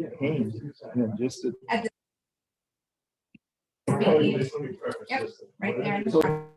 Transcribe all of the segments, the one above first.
paint, just to. At the Let me preface Yep. this. right there in the So front.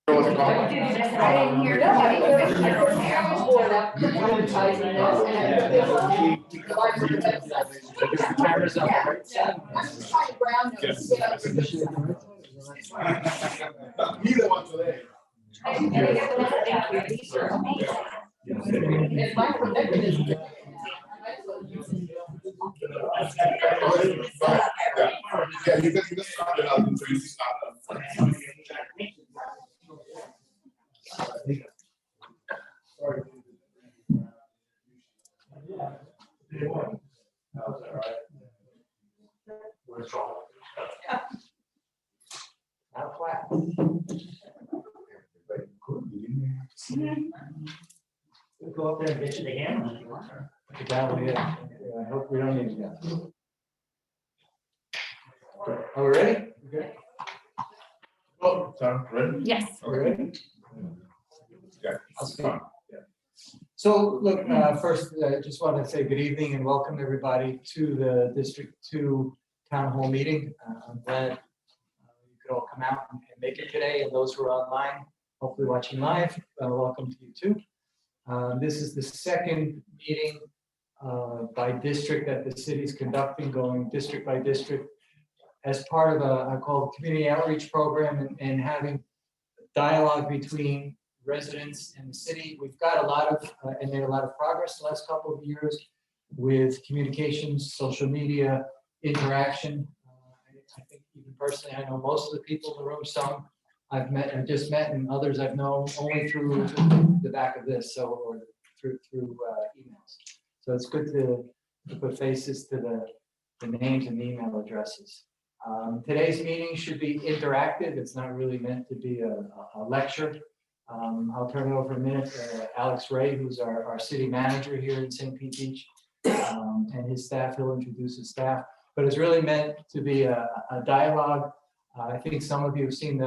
I didn't hear nobody. Cameras up, right? Neither one today. Thank you. These are amazing. It's my protection. Yeah, you can start it out until you start. Not flat. We'll go up there and get you the hammer if you want. The gavel, yeah. I hope we don't need that. Are we ready? Okay. Oh, sorry, ready? Yes. Are we ready? Yeah, I'll speak. So look, first, I just want to say good evening and welcome everybody to the District 2 Town Hall meeting. I'm glad you could all come out and make it today, and those who are online, hopefully watching live, welcome to you too. This is the second meeting by district that the city is conducting, going district by district, as part of a, I call it community outreach program and having dialogue between residents and the city. We've got a lot of, and made a lot of progress the last couple of years with communications, social media, interaction. I think even personally, I know most of the people in the room, some I've just met, and others I've known only through the back of this, so, or through emails. So it's good to put faces to the names and email addresses. Today's meeting should be interactive. It's not really meant to be a lecture. I'll turn it over in a minute to Alex Ray, who's our city manager here in St. Pete Beach, and his staff. He'll introduce his staff. But it's really meant to be a dialogue. I think some of you have seen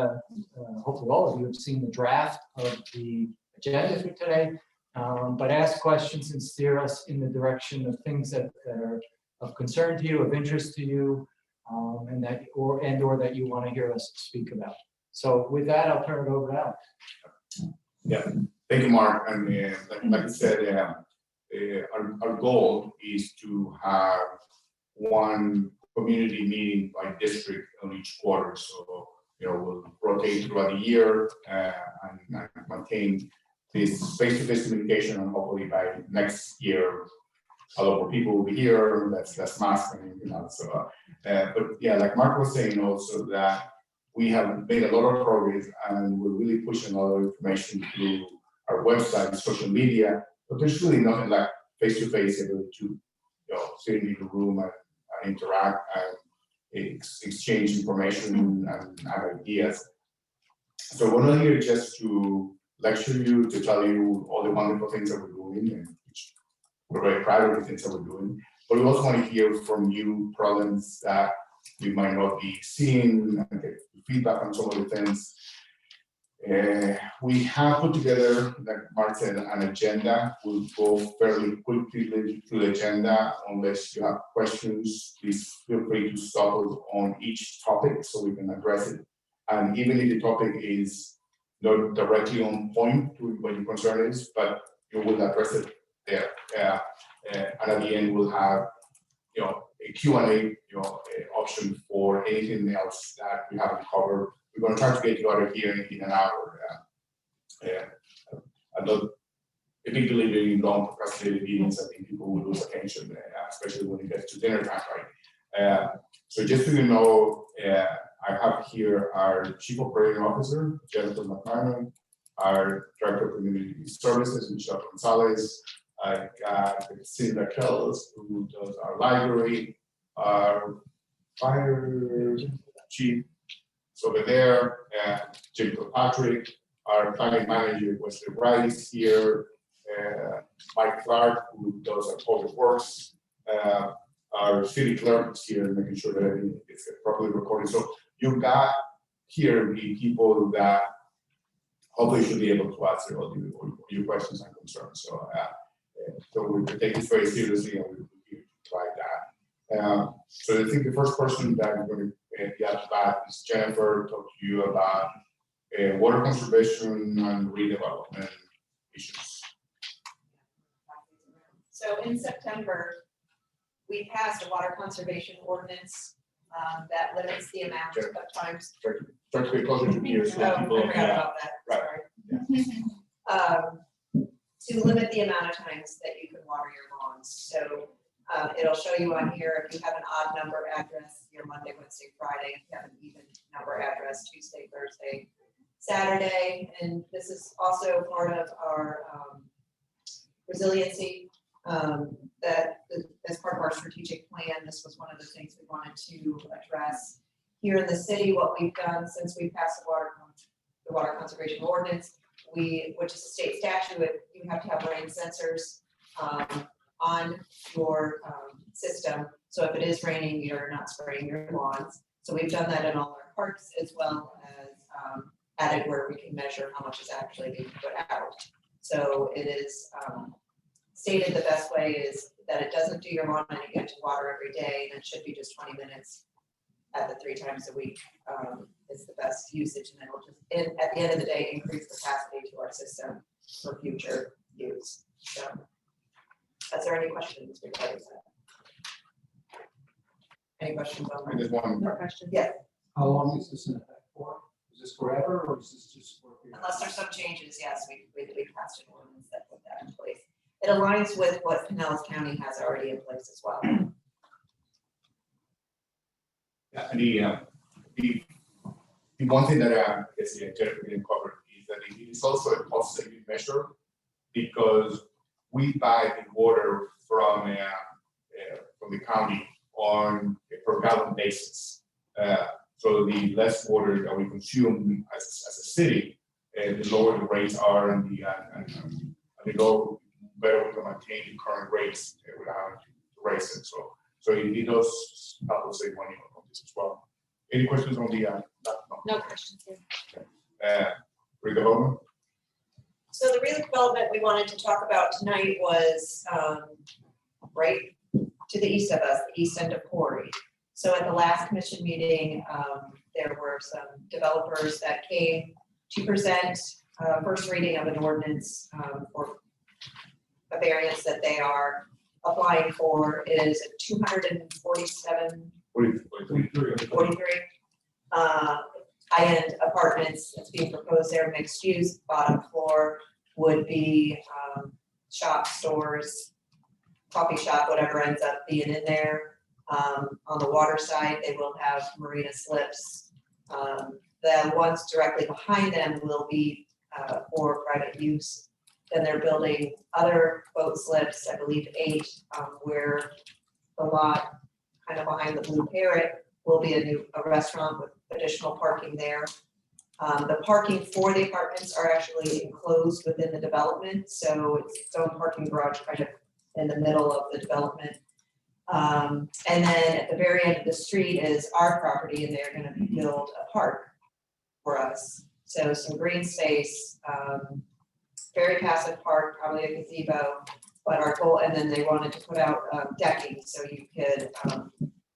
hopefully all of you have seen the draft of the agenda for today. But ask questions and steer us in the direction of things that are of concern to you, of interest to you, and that you want to hear us speak about. So with that, I'll turn it over to Alex. Yeah, thank you, Mark. And like I said, our goal is to have one community meeting by district on each quarter. So, we'll rotate throughout the year and maintain this face-to-face communication, and hopefully by next year, a lot more people will be here. That's mask and everything else. So, but yeah, like Mark was saying also that we have made a lot of progress and we're really pushing a lot of information through our website, social media, but there's really nothing like face-to-face able to, sit in the room and interact and exchange information and ideas. So we're not here just to lecture you, to tell you all the wonderful things that we're doing, and which we're very proud of the things that we're doing, but we also want to hear from you problems that we might not be seeing and get feedback on some of the things. We have put together, like Mark said, an agenda. We'll go fairly quickly through the agenda. Unless you have questions, please feel free to stop us on each topic so we can address it. And even if the topic is not directly on point to what your concern is, but you will address it there. And at the end, we'll have a Q&A option for anything else that we haven't covered. We're going to try to get you out of here in an hour. I'm not a big believer in long procrastinated meetings. I think people will lose attention, especially when it gets to dinner time, right? So just so you know, I have here our Chief Operating Officer, Jennifer McMahon, our Director of Community Services, Michelle Gonzalez. I got Cindy Kells, who does our library, our fire chief over there, and Jim Kilpatrick, our planning manager, Wesley Rice here, Mike Clark, who does our public works, our city clerk is here, making sure that everything is properly recorded. So you've got here the people that hopefully should be able to answer all your questions and concerns. So we take this very seriously, and we try that. So I think the first person that I'm going to get about is Jennifer, talk to you about water conservation and redevelopment issues. So in September, we passed a water conservation ordinance that limits the amount of times. Try to be closer to here, Oh, so I people, forgot about that, right. sorry. To limit the amount of times that you can water your lawns. So it'll show you on here, if you have an odd number address, your Monday, Wednesday, Friday, if you have an even number address, Tuesday, Thursday, Saturday. And this is also part of our resiliency, that as part of our strategic plan, this was one of the things we wanted to address. Here in the city, what we've done since we passed the water conservation ordinance, which is a state statute, you have to have rain sensors on your system. So if it is raining, you're not spraying your lawns. So we've done that in all our parks, as well as added where we can measure how much is actually being put out. So it is stated the best way is that it doesn't do your lawn and you get to water every day, and it should be just 20 minutes at the 3 times a week is the best usage, and it will just, at the end of the day, increase capacity to our system for future use. So, is there any questions regarding that? Any questions on I that? just want, No questions. Yeah, How long is this in effect for? Is this forever or is this just for? unless there's some changes, yes, we passed an ordinance that put that in place. It aligns with what Pinellas County has already in place as well. yeah, the one thing that I guess Jennifer didn't cover is that it is also a cost saving measure, because we buy the water from the county on a per gallon basis. So the less water that we consume as a city, the lower the rates are, and the lower, better we can maintain the current rates without raise it. So it does help us save money on this as well. Any questions on the No questions here. redevelopment? So the redevelopment we wanted to talk about tonight was right to the east of us, the east end of Corey. So at the last commission meeting, there were some developers that came to present first reading of an ordinance for a variance that they are applying for. It is 247 43 high-end apartments that's being proposed there, mixed use. Bottom floor would be shop, stores, coffee shop, whatever ends up being in there. On the water side, they will have marina slips. The ones directly behind them will be for private use. Then they're building other boat slips, I believe 8, where the lot kind of behind the Blue Parrot will be a restaurant with additional parking there. The parking for the apartments are actually enclosed within the development, so it's its own parking garage kind of in the middle of the development. And then at the very end of the street is our property, and they're gonna build a park for us. So some green space, very passive park, probably a gazebo, but our goal, and then they wanted to put out decking so you could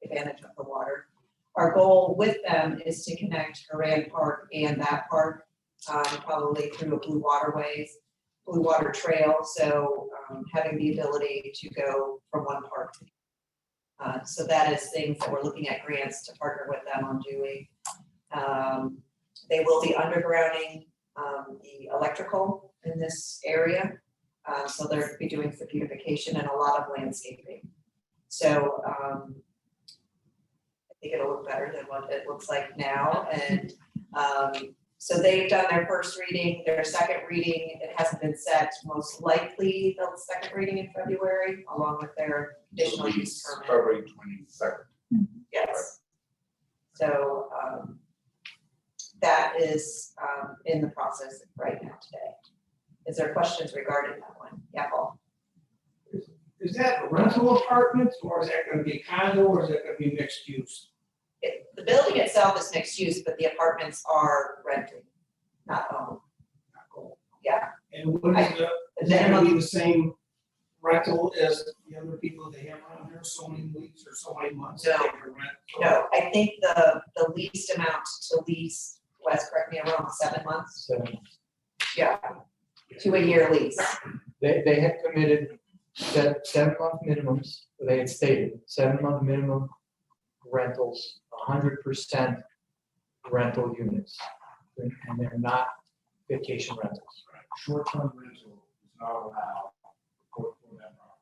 advantage of the water. Our goal with them is to connect Haran Park and that park, probably through a blue water trail. So having the ability to go from one park to the other. So that is things that we're looking at grants to partner with them on doing. They will be undergrounding the electrical in this area. So they'll be doing some beautification and a lot of landscaping. So I think it'll look better than what it looks like now. And so they've done their first reading, their second reading, it hasn't been set, most likely the second reading in February, along with their conditional use permit. February 22nd. Yes. So that is in the process right now today. Is there questions regarding that one? Yeah, Paul. Is that rental apartments, or is that gonna be condo, or is that gonna be mixed use? The building itself is mixed use, but the apartments are rented, not owned. Yeah, And what is is that gonna be the same rental as the other people they have around here, so many weeks or so many months that they can rent? no, I think the least amount to lease Wes, correct me if I'm wrong, 7 months? So Yeah. To a year lease. they had committed 7-month minimums, they had stated 7-month minimum rentals, 100% rental units. And they're not vacation rentals. Short-term rental is not allowed for that property.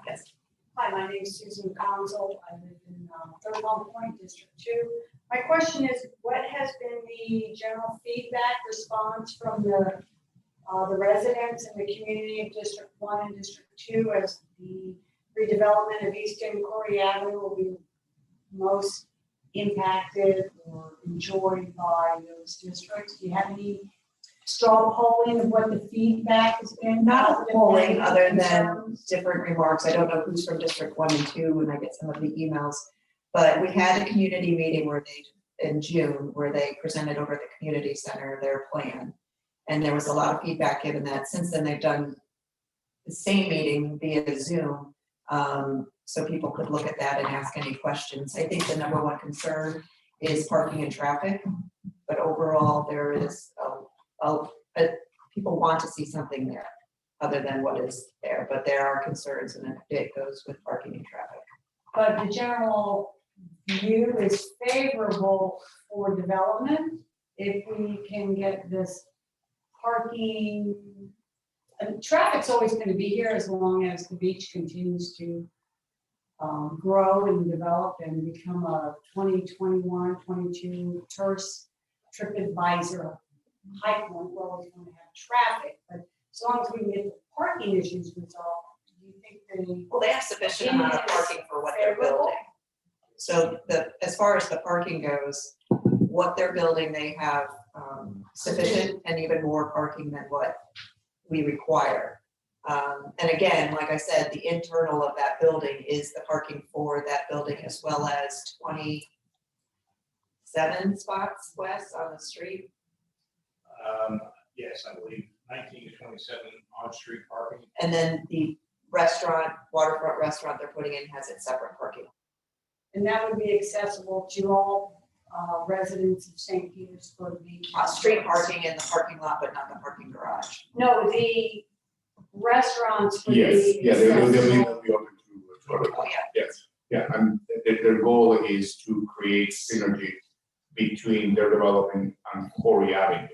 Yes. Hi, my name is Susan Gonzel. I live in Third Long Point, District 2. My question is, what has been the general feedback response from the residents in the community of District 1 and District 2 as the redevelopment of Eastern Corey Avenue will be most impacted or enjoyed by those districts? Do you have any straw polling of what the feedback has been? Not polling, other than Concerns? different remarks. I don't know who's from District 1 and 2 when I get some of the emails. But we had a community meeting in June, where they presented over at the community center their plan. And there was a lot of feedback given that. Since then, they've done the same meeting via Zoom. So people could look at that and ask any questions. I think the number one concern is parking and traffic. But overall, there is people want to see something there other than what is there. But there are concerns, and it goes with parking and traffic. But the general view is favorable for development if we can get this parking. And traffic's always going to be here as long as the beach continues to grow and develop and become a 2021, 22 tourist TripAdvisor high point. We're always going to have traffic, but as long as we can get the parking issues resolved, do you think Well, they have sufficient amount of parking for what they're favorable? building. So as far as the parking goes, what they're building, they have sufficient and even more parking than what we require. And again, like I said, the internal of that building is the parking for that building, as well as 27 spots west on the street. Yes, I believe 19 to 27 on-street parking. And then the restaurant, waterfront restaurant they're putting in has its separate parking. And that would be accessible to all residents of St. Petersburg Beach. Street parking in the parking lot, but not the parking garage. No, the restaurants would Yes, be yeah, they'll be accessible. open to other. Oh, yeah. Yes, yeah, and their goal is to create synergy between their development and Corey Avenue.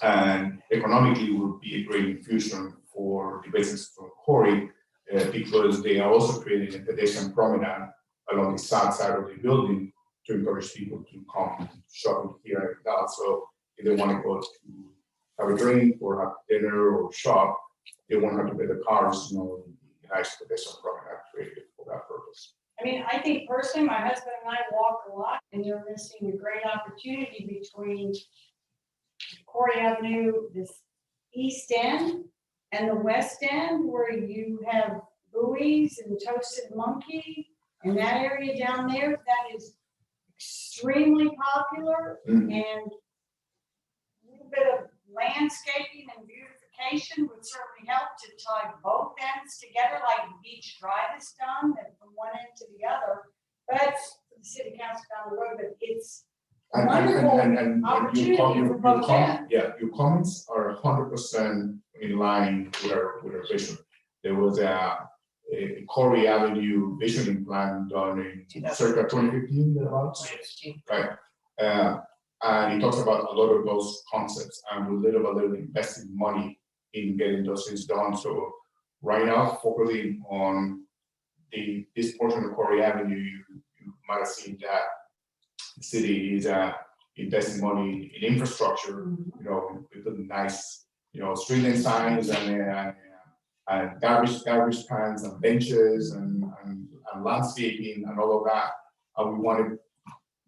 And economically would be a great infusion for the business from Corey, because they are also creating a pedestrian promenade along the south side of the building to encourage people to come shopping here and that. So if they want to go to have a drink or have dinner or shop, they won't have to pay the cars, nice pedestrian promenade created for that purpose. I mean, I think personally, my husband and I walk a lot, and you're missing a great opportunity between Corey Avenue, this east end, and the west end, where you have buoys and Toasted Monkey, and that area down there, that is extremely popular, Mhm. and a little bit of landscaping and beautification would certainly help to tie both ends together, like Beach Drive has done, and from one end to the other. But that's for the city council down the road, but it's And opportunity your for both ends. yeah, your comments are 100% in line with our vision. There was a Corey Avenue visioning plan done in circa 2015, thereabouts. Right, and it talks about a lot of those concepts, and we little by little invested money in getting those things done. So right now, focusing on this portion of Corey Avenue, you might have seen that the city is investing money in infrastructure. We put nice, street lane signs and garbage cans and benches and landscaping and all of that. And we want to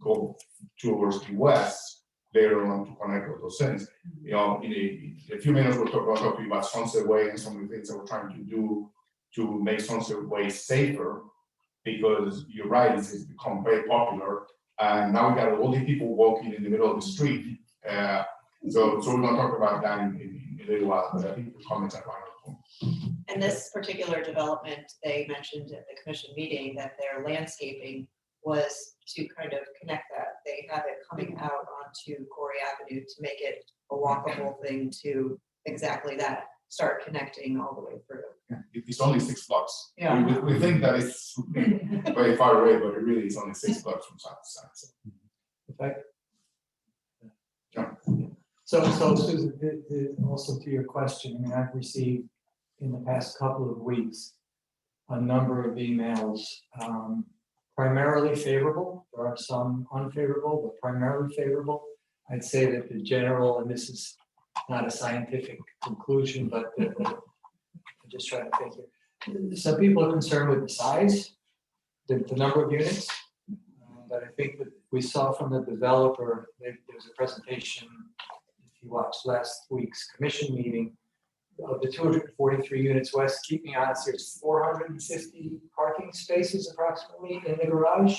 go towards the west later on to connect with those things. In a few minutes, we'll talk about Sunset Way and some of the things that we're trying to do to make Sunset Way safer, because you're right, it's become very popular. And now we got all the people walking in the middle of the street. So we're gonna talk about that in a little while, but I think the comments are fine. And this particular development, they mentioned at the commission meeting that their landscaping was to kind of connect that. They have it coming out onto Corey Avenue to make it a walkable thing to exactly that, start connecting all the way through. It's only 6 blocks. Yeah. We think that it's very far away, but it really is only 6 blocks from side to side. So. If I- Yeah. So Susan, also to your question, I mean, I've received in the past couple of weeks a number of emails, primarily favorable. There are some unfavorable, but primarily favorable. I'd say that the general, and this is not a scientific conclusion, but I'm just trying to think here. Some people are concerned with the size, the number of units. But I think that we saw from the developer, there was a presentation, if you watched last week's commission meeting, of the 243 units west, keep me honest, there's 450 parking spaces approximately in the garage.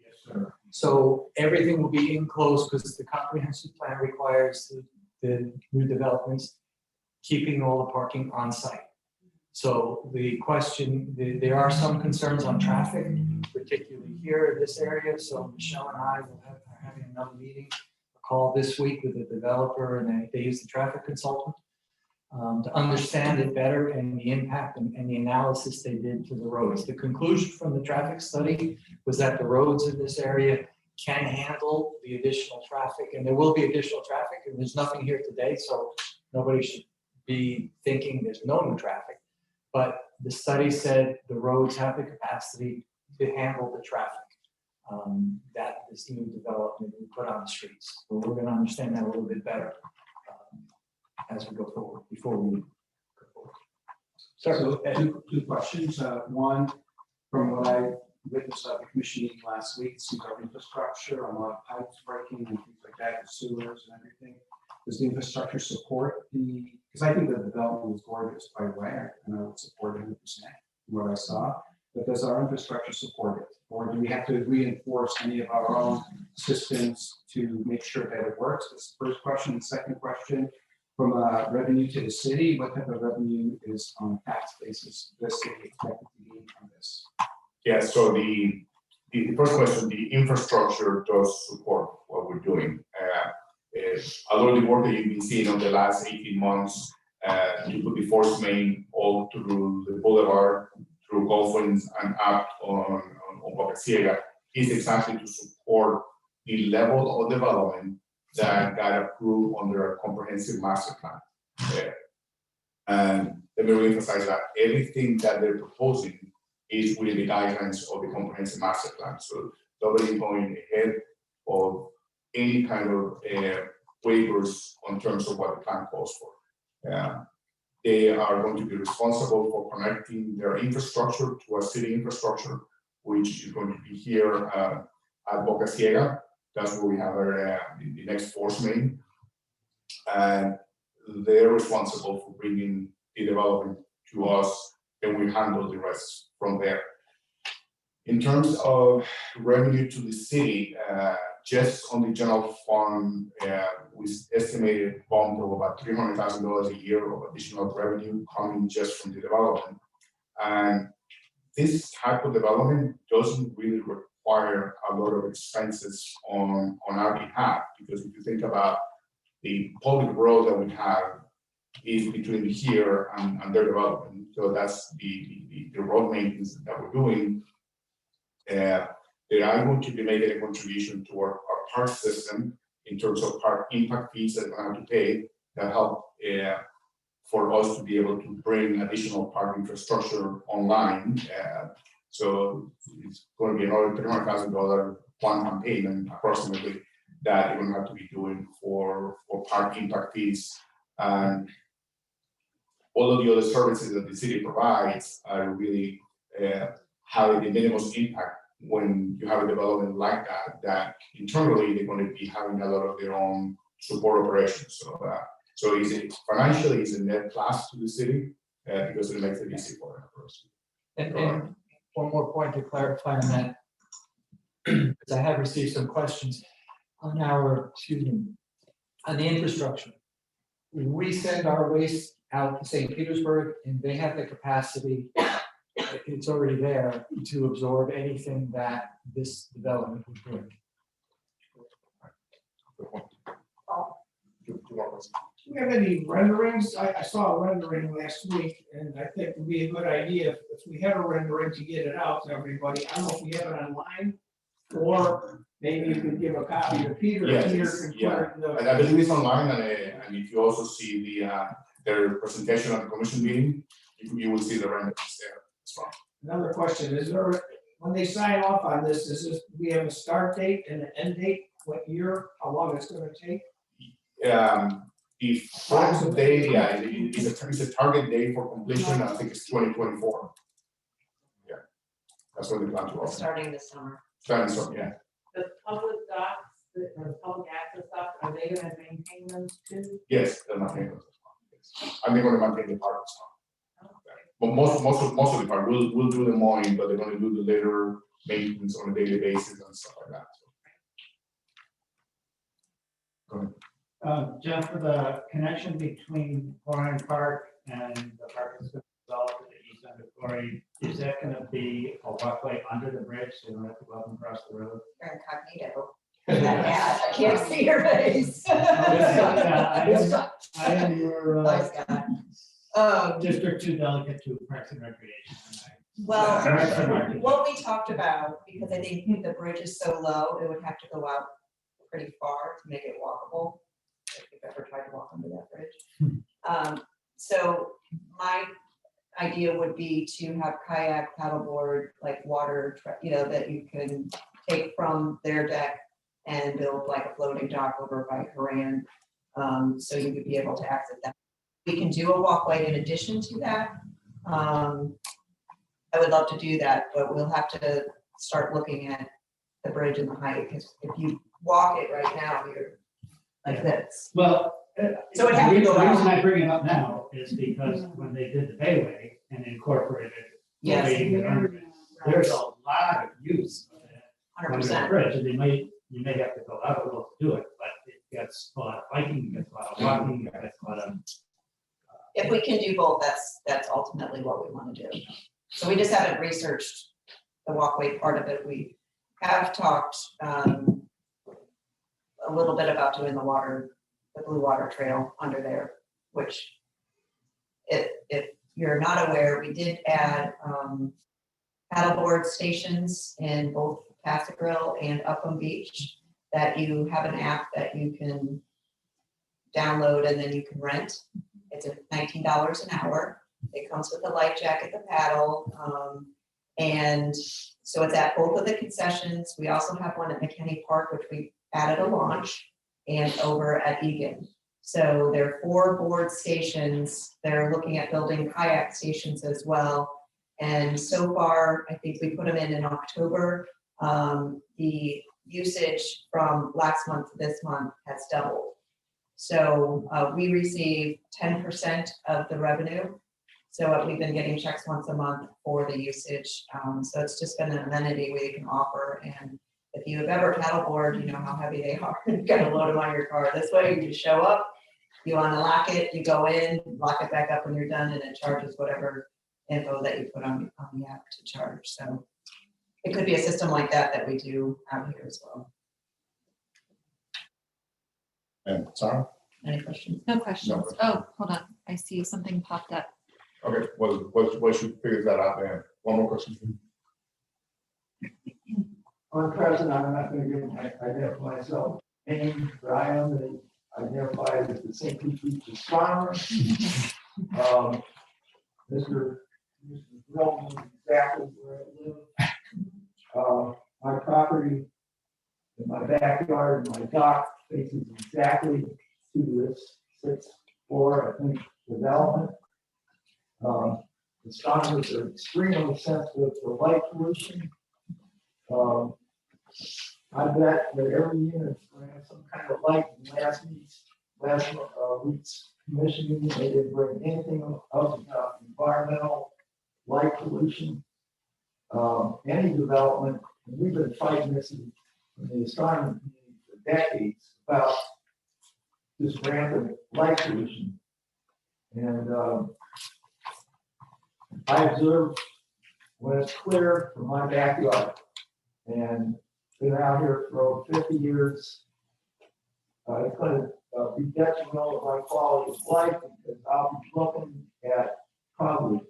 Yes, sir. So everything will be enclosed because the comprehensive plan requires the new developments keeping all the parking on site. So the question, there are some concerns on traffic, particularly here in this area. So Michelle and I are having another meeting, a call this week with the developer, and they use the traffic consultant to understand it better and the impact and the analysis they did to the roads. The conclusion from the traffic study was that the roads in this area can handle the additional traffic, and there will be additional traffic, and there's nothing here today, so nobody should be thinking there's no new traffic. But the study said the roads have the capacity to handle the traffic that this new development will put on the streets. So we're going to understand that a little bit better as we go forward, before we go forward. So two questions. One, from what I witnessed at the commission meeting last week, it seems our infrastructure, a lot of pipes breaking and things like that, the sewers and everything. Does the infrastructure support because I think the development was gorgeous, by the way, and I would support it 100% from what I saw, but does our infrastructure support it? Or do we have to reinforce any of our own systems to make sure that it works? That's the first question. The second question, from revenue to the city, what type of revenue is on a tax basis the city expected to gain from this? Yeah, so the first question, the infrastructure does support what we're doing. A lot of the work that you've been seeing over the last 18 months to put the force main all through the boulevard, through Golfins and up on Boca Ciega is exactly to support the level of development that got approved under a comprehensive master plan. And let me reemphasize that everything that they're proposing is within the guidelines of the comprehensive master plan. So nobody going ahead of any kind of waivers on terms of what the plan calls for. They are going to be responsible for connecting their infrastructure to a city infrastructure, which is going to be here at Boca Ciega. That's where we have our, the next force main. And they're responsible for bringing the development to us, and we handle the rest from there. In terms of revenue to the city, just on the general fund, we estimated bump of about $300,000 a year of additional revenue coming just from the development. And this type of development doesn't really require a lot of expenses on our behalf, because if you think about the public road that we have is between here and their development. So that's the road maintenance that we're doing. They are going to be making a contribution to our park system in terms of park impact fees that we have to pay that help for us to be able to bring additional park infrastructure online. So it's going to be another $300,000 one-time payment approximately that you're going to have to be doing for park impact fees. And all of the other services that the city provides are really having the minimum impact when you have a development like that internally they're going to be having a lot of their own support operations. So financially it's a net plus to the city because it makes it easy for them. And one more point to clarify on that, because I have received some questions on the infrastructure. We send our waste out to St. Petersburg, and they have the capacity it's already there to absorb anything that this development would bring. Two more questions. Do we have any renderings? I saw a rendering last week, and I think it would be a good idea if we have a rendering to get it out to everybody. I don't know if we have it online, or maybe you could give a copy to Peter. Yes, Peter can put it in the. And I believe it's online, and if you also see their presentation at the commission meeting, you will see the renderings there as well. Another question, is there, when they sign off on this, do we have a start date and an end date? What year, how long it's gonna take? The first day, it's a target date for completion, I think it's 2024. Yeah, that's what they plan to We're offer. starting this summer. Starting so, yeah, The public docs, or public access docs, are they gonna maintain those too? yes, they're not paying those. Yes. And they're gonna maintain the park as well. But most of the park, we'll do the mowing, but they're gonna do the later maintenance on a daily basis and stuff like that. Go ahead. Jeff, for the connection between Florian Park and the park that's been developed at the east end of Florian, is that gonna be a walkway under the bridge, so you don't have to go up and across the road? You're incognito. I can't see your face. I am your Hi, Scott. District 2 delegate to Parks and Recreation. Well, Sorry. what we talked about, because I think the bridge is so low, it would have to go out pretty far to make it walkable. If you've ever tried to walk under that bridge. So my idea would be to have kayak, paddleboard, like water, that you can take from their deck and build like a floating dock over by Haran. So you would be able to access that. We can do a walkway in addition to that. I would love to do that, but we'll have to start looking at the bridge and the height, because if you walk it right now, you're like this. Well, So it had to go the reason out. I bring it up now is because when they did the Bayway and incorporated Yes, waiting and underground, there's a lot of use of that. 100%. Bridge, and you may have to go out a little to do it, but it gets a lot of biking, it gets a lot of walking, it gets a lot of. If we can do both, that's ultimately what we want to do. So we just haven't researched the walkway part of it. We have talked a little bit about doing the blue water trail under there, which if you're not aware, we did add paddleboard stations in both Pass-a-Grille and Upham Beach, that you have an app that you can download and then you can rent. It's $19 an hour. It comes with a life jacket, the paddle, and so it's at both of the concessions. We also have one at McKinney Park, which we added a launch, and over at Egan. So there are 4 board stations. They're looking at building kayak stations as well. And so far, I think we put them in October. The usage from last month to this month has doubled. So we receive 10% of the revenue. So we've been getting checks once a month for the usage. So it's just been an amenity we can offer. And if you have ever paddleboard, you know how heavy they are. You gotta load them on your car. This way you just show up, you unlock it, you go in, lock it back up when you're done, and it charges whatever info that you put on the app to charge. So it could be a system like that we do out here as well. And Sarah? Any questions? No questions. No questions. Oh, hold on. I see something popped up. Okay, well, she figures that out then. One more question. On present, I'm not gonna give identify myself, name, but I am identified as the St. Pete Beach astronomer. Mr. Milton knows exactly where I live. My property in my backyard, my dock faces exactly to this 6th floor, I think, development. Astronomers are extremely sensitive to light pollution. I bet that every unit is going to have some kind of light. In last week's commission meeting, they didn't bring anything up about environmental light pollution. Any development, and we've been fighting this in the astronomy community for decades about this rampant light pollution. And I observed when it's clear from my backyard. And been out here for over 50 years. It's going to be detrimental to my quality of life because I'll be looking at probably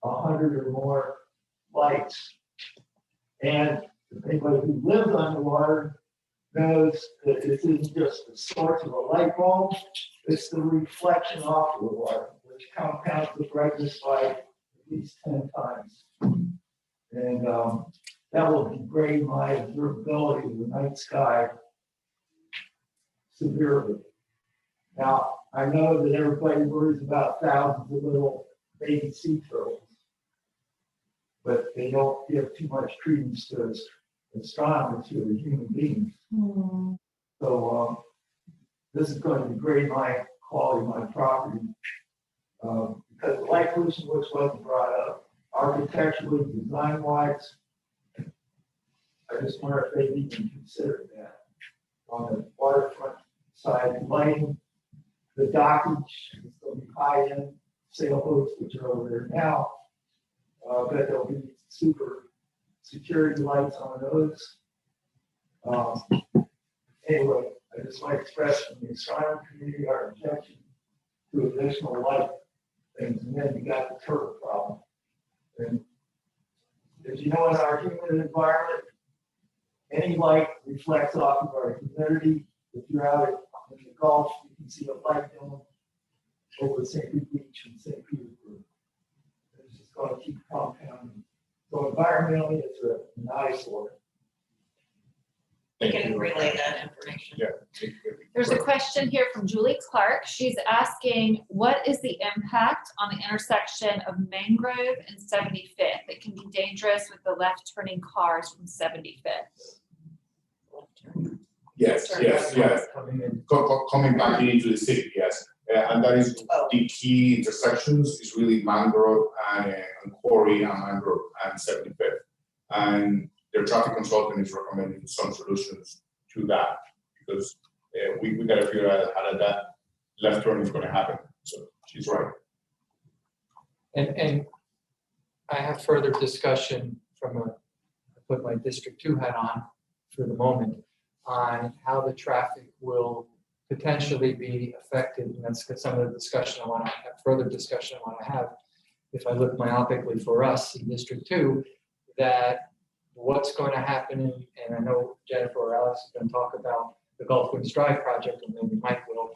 100 or more lights. And anybody who lives underwater knows that it isn't just the source of a light bulb, it's the reflection off of the water, which compounds the brightness by at least 10 times. And that will degrade my observability of the night sky severely. Now, I know that everybody worries about thousands of little baby sea turtles, but they don't give too much credence to astronomers who are human beings. So this is going to degrade my quality of my property because light pollution, which wasn't brought up, architecturally, design-wise, I just wonder if they've even considered that. On the waterfront side, lighting, the dockage, it's going to be high-end sailboats, which are over there now. But there'll be super security lights on those. Anyway, I just want to express from the astronomy community our objection to additional light things. And then you got the turtle problem. And as you know, in our human environment, any light reflects off of our humidity. If you're out in the Gulf, you can see a light dome over St. Pete Beach and St. Petersburg. It's just going to keep compounding. So environmentally, it's an eyesore. We can relay that information. Yeah. There's a question here from Julie Clark. She's asking, what is the impact on the intersection of Mangrove and 75th? It can be dangerous with the left turning cars from 75th. Yes. Coming in. Coming back into the city, yes. And that is the key intersections is really Mangrove and Quarry and Mangrove and 75th. And their traffic consultant is recommending some solutions to that because we got to figure out how that left turn is going to happen. So she's right. And I have further discussion I put my District 2 hat on for the moment on how the traffic will potentially be affected. And that's some of the discussion I want to have, further discussion I want to have. If I look myopically for us in District 2, that what's going to happen, and I know Jennifer or Alex is going to talk about the Gulf Winds Drive project, and maybe Mike will.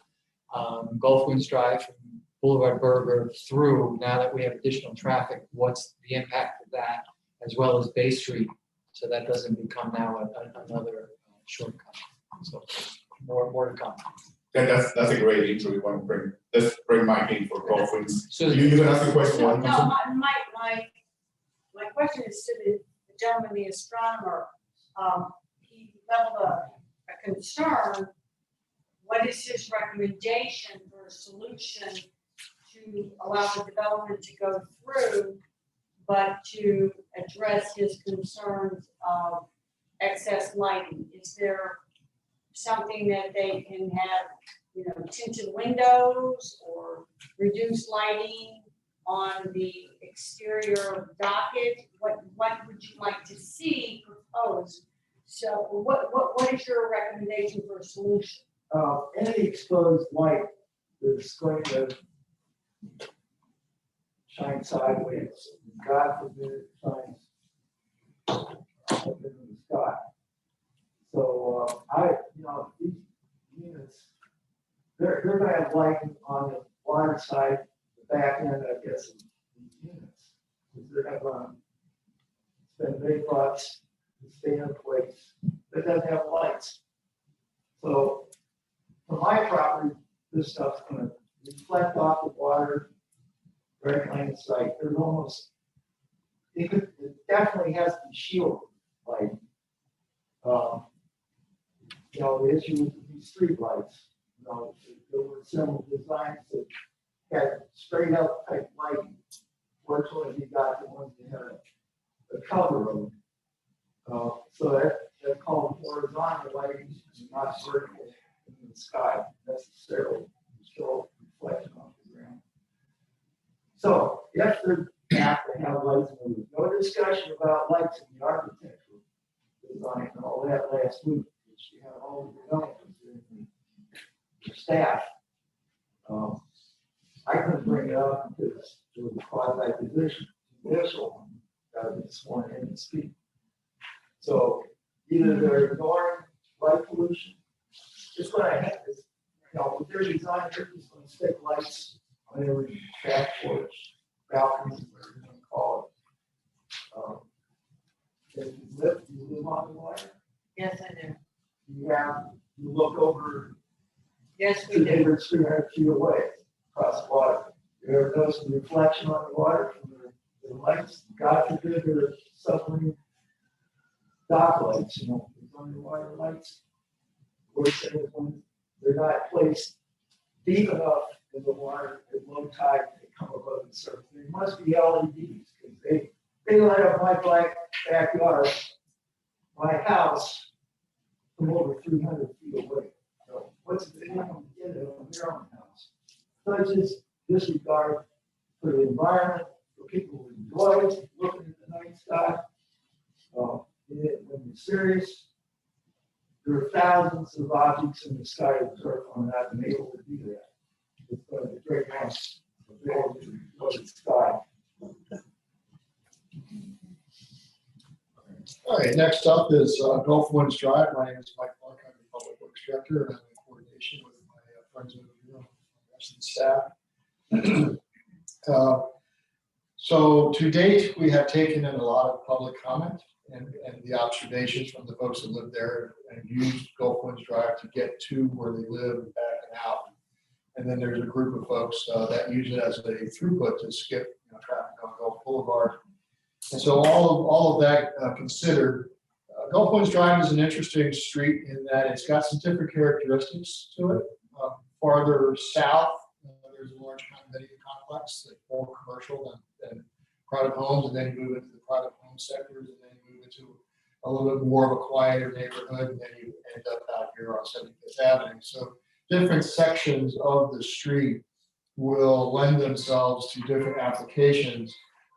Gulf Winds Drive from Boulevard Burger through, now that we have additional traffic, what's the impact of that, as well as Bay Street, so that doesn't become now another shortcut. So more to come. That's a great intro. We want to bring. Let's bring Mike in for Gulf Winds. So you can ask the question. No, my question is to the gentleman, the astronomer. He leveled a concern. What is his recommendation for a solution to allow the development to go through, but to address his concerns of excess lighting? Is there something that they can have, tinted windows or reduced lighting on the exterior docket? What would you like to see proposed? So what is your recommendation for a solution? Any exposed light that's going to shine sideways, God forbid it shines up into the sky. So these units, they're going to have lighting on the water side, the back end, I guess, of these units. Because they're going to spend big bucks to stay in place that doesn't have lights. So for my property, this stuff's going to reflect off the water, very plain in sight. There's almost, it definitely has to be shielded lighting. The issue with these street lights, there were several designs that had straight up type lighting. Fortunately, we got the ones that had a cover of them. So they're called horizontal lighting, not vertical in the sky necessarily. Still reflection off the ground. So if they have to have lights, there's no discussion last week, which you have all the developers and the staff. I couldn't bring it up because it was a quasi position, initial one, this one and speak. So either they're ignoring light pollution, it's what I have, is, you know, with their design, they're just gonna stick lights on every back porch, balcony, whatever you wanna call it. If you live on the water, Yes, I do. you look over Yes, we two do. neighbors 300 feet away across the water. You ever notice the reflection on the water from the lights? God forbid there's submarine dock lights, you know, these underwater lights. We're saying when they're not placed deep enough in the water at low tide, they come above the surface. There must be LEDs because they light up my backyard, my house, from over 300 feet away. So what's the minimum to get it on their own house? So it's just disregard for the environment, for people who enjoy looking at the night sky. When you're serious, there are thousands of objects in the sky that are not been able to do that. It's a great house available to enjoy the sky. All right, next up is Gulf Winds Drive. My name is Mike Clark. I'm the Public Works Director, and I'm in coordination with my friends over here on the rest of the staff. So to date, we have taken in a lot of public comment and the observations from the folks that live there and used Gulf Winds Drive to get to where they live and back and out. And then there's a group of folks that use it as a throughput to skip traffic on Gulf Boulevard. And so all of that considered, Gulf Winds Drive is an interesting street in that it's got some different characteristics to it. Farther south, there's a large condominium complex that's more commercial than private homes, and then you move into the private home sectors, and then you move into a little bit more of a quieter neighborhood, and then you end up out here on 75th Avenue. So different sections of the street will lend themselves to different applications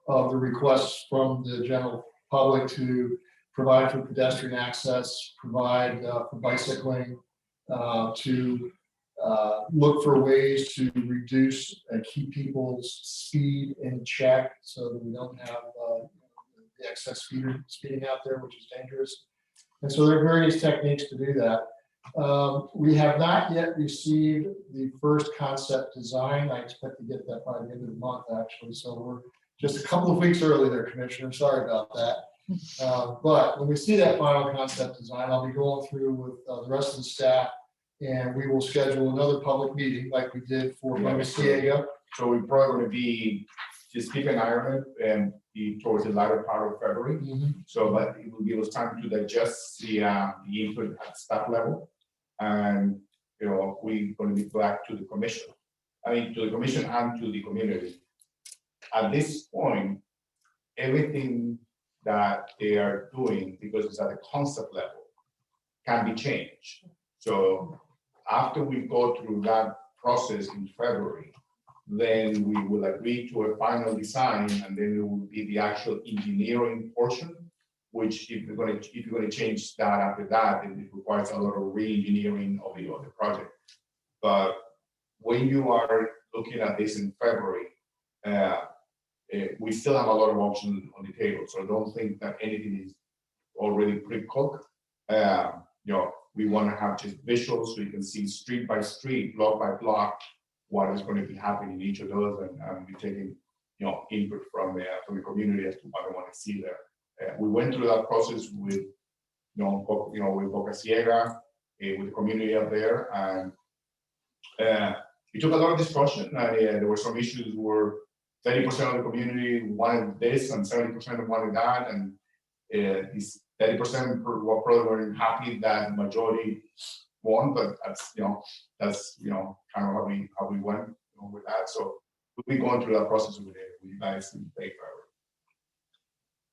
of the requests from the general public to provide for pedestrian access, provide for bicycling, to look for ways to reduce and keep people's speed in check so that we don't have the excess speeding out there, which is dangerous. And so there are various techniques to do that. We have not yet received the first concept design. I expect to get that by the end of the month, actually. So we're just a couple of weeks early there, Commissioner. Sorry about that. But when we see that final concept design, I'll be going through with the rest of the staff, and we will schedule another public meeting like we did for Ciega. So we're probably going to be just keep an eye on it and be towards the latter part of February. So, but it will give us time to digest the input at staff level, and we're going to be back to the commission. I mean, to the commission and to the community. At this point, everything that they are doing, because it's at the concept level, can be changed. So after we go through that process in February, then we will agree to a final design, and then it will be the actual engineering portion, which if you're going to change that after that, then it requires a lot of re-engineering of the project. But when you are looking at this in February, we still have a lot of options on the table, so I don't think that anything is already pre-cooked. We want to have just visuals so you can see street by street, block by block, what is going to be happening in each of those, and be taking input from the community as to what they want to see there. We went through that process with with Boca Ciega, with the community up there, and it took a lot of discussion. There were some issues where 30% of the community wanted this and 70% wanted that, and these 30% were probably happy that the majority won, but that's kind of how we went with that. So we'll be going through that process with you guys in February.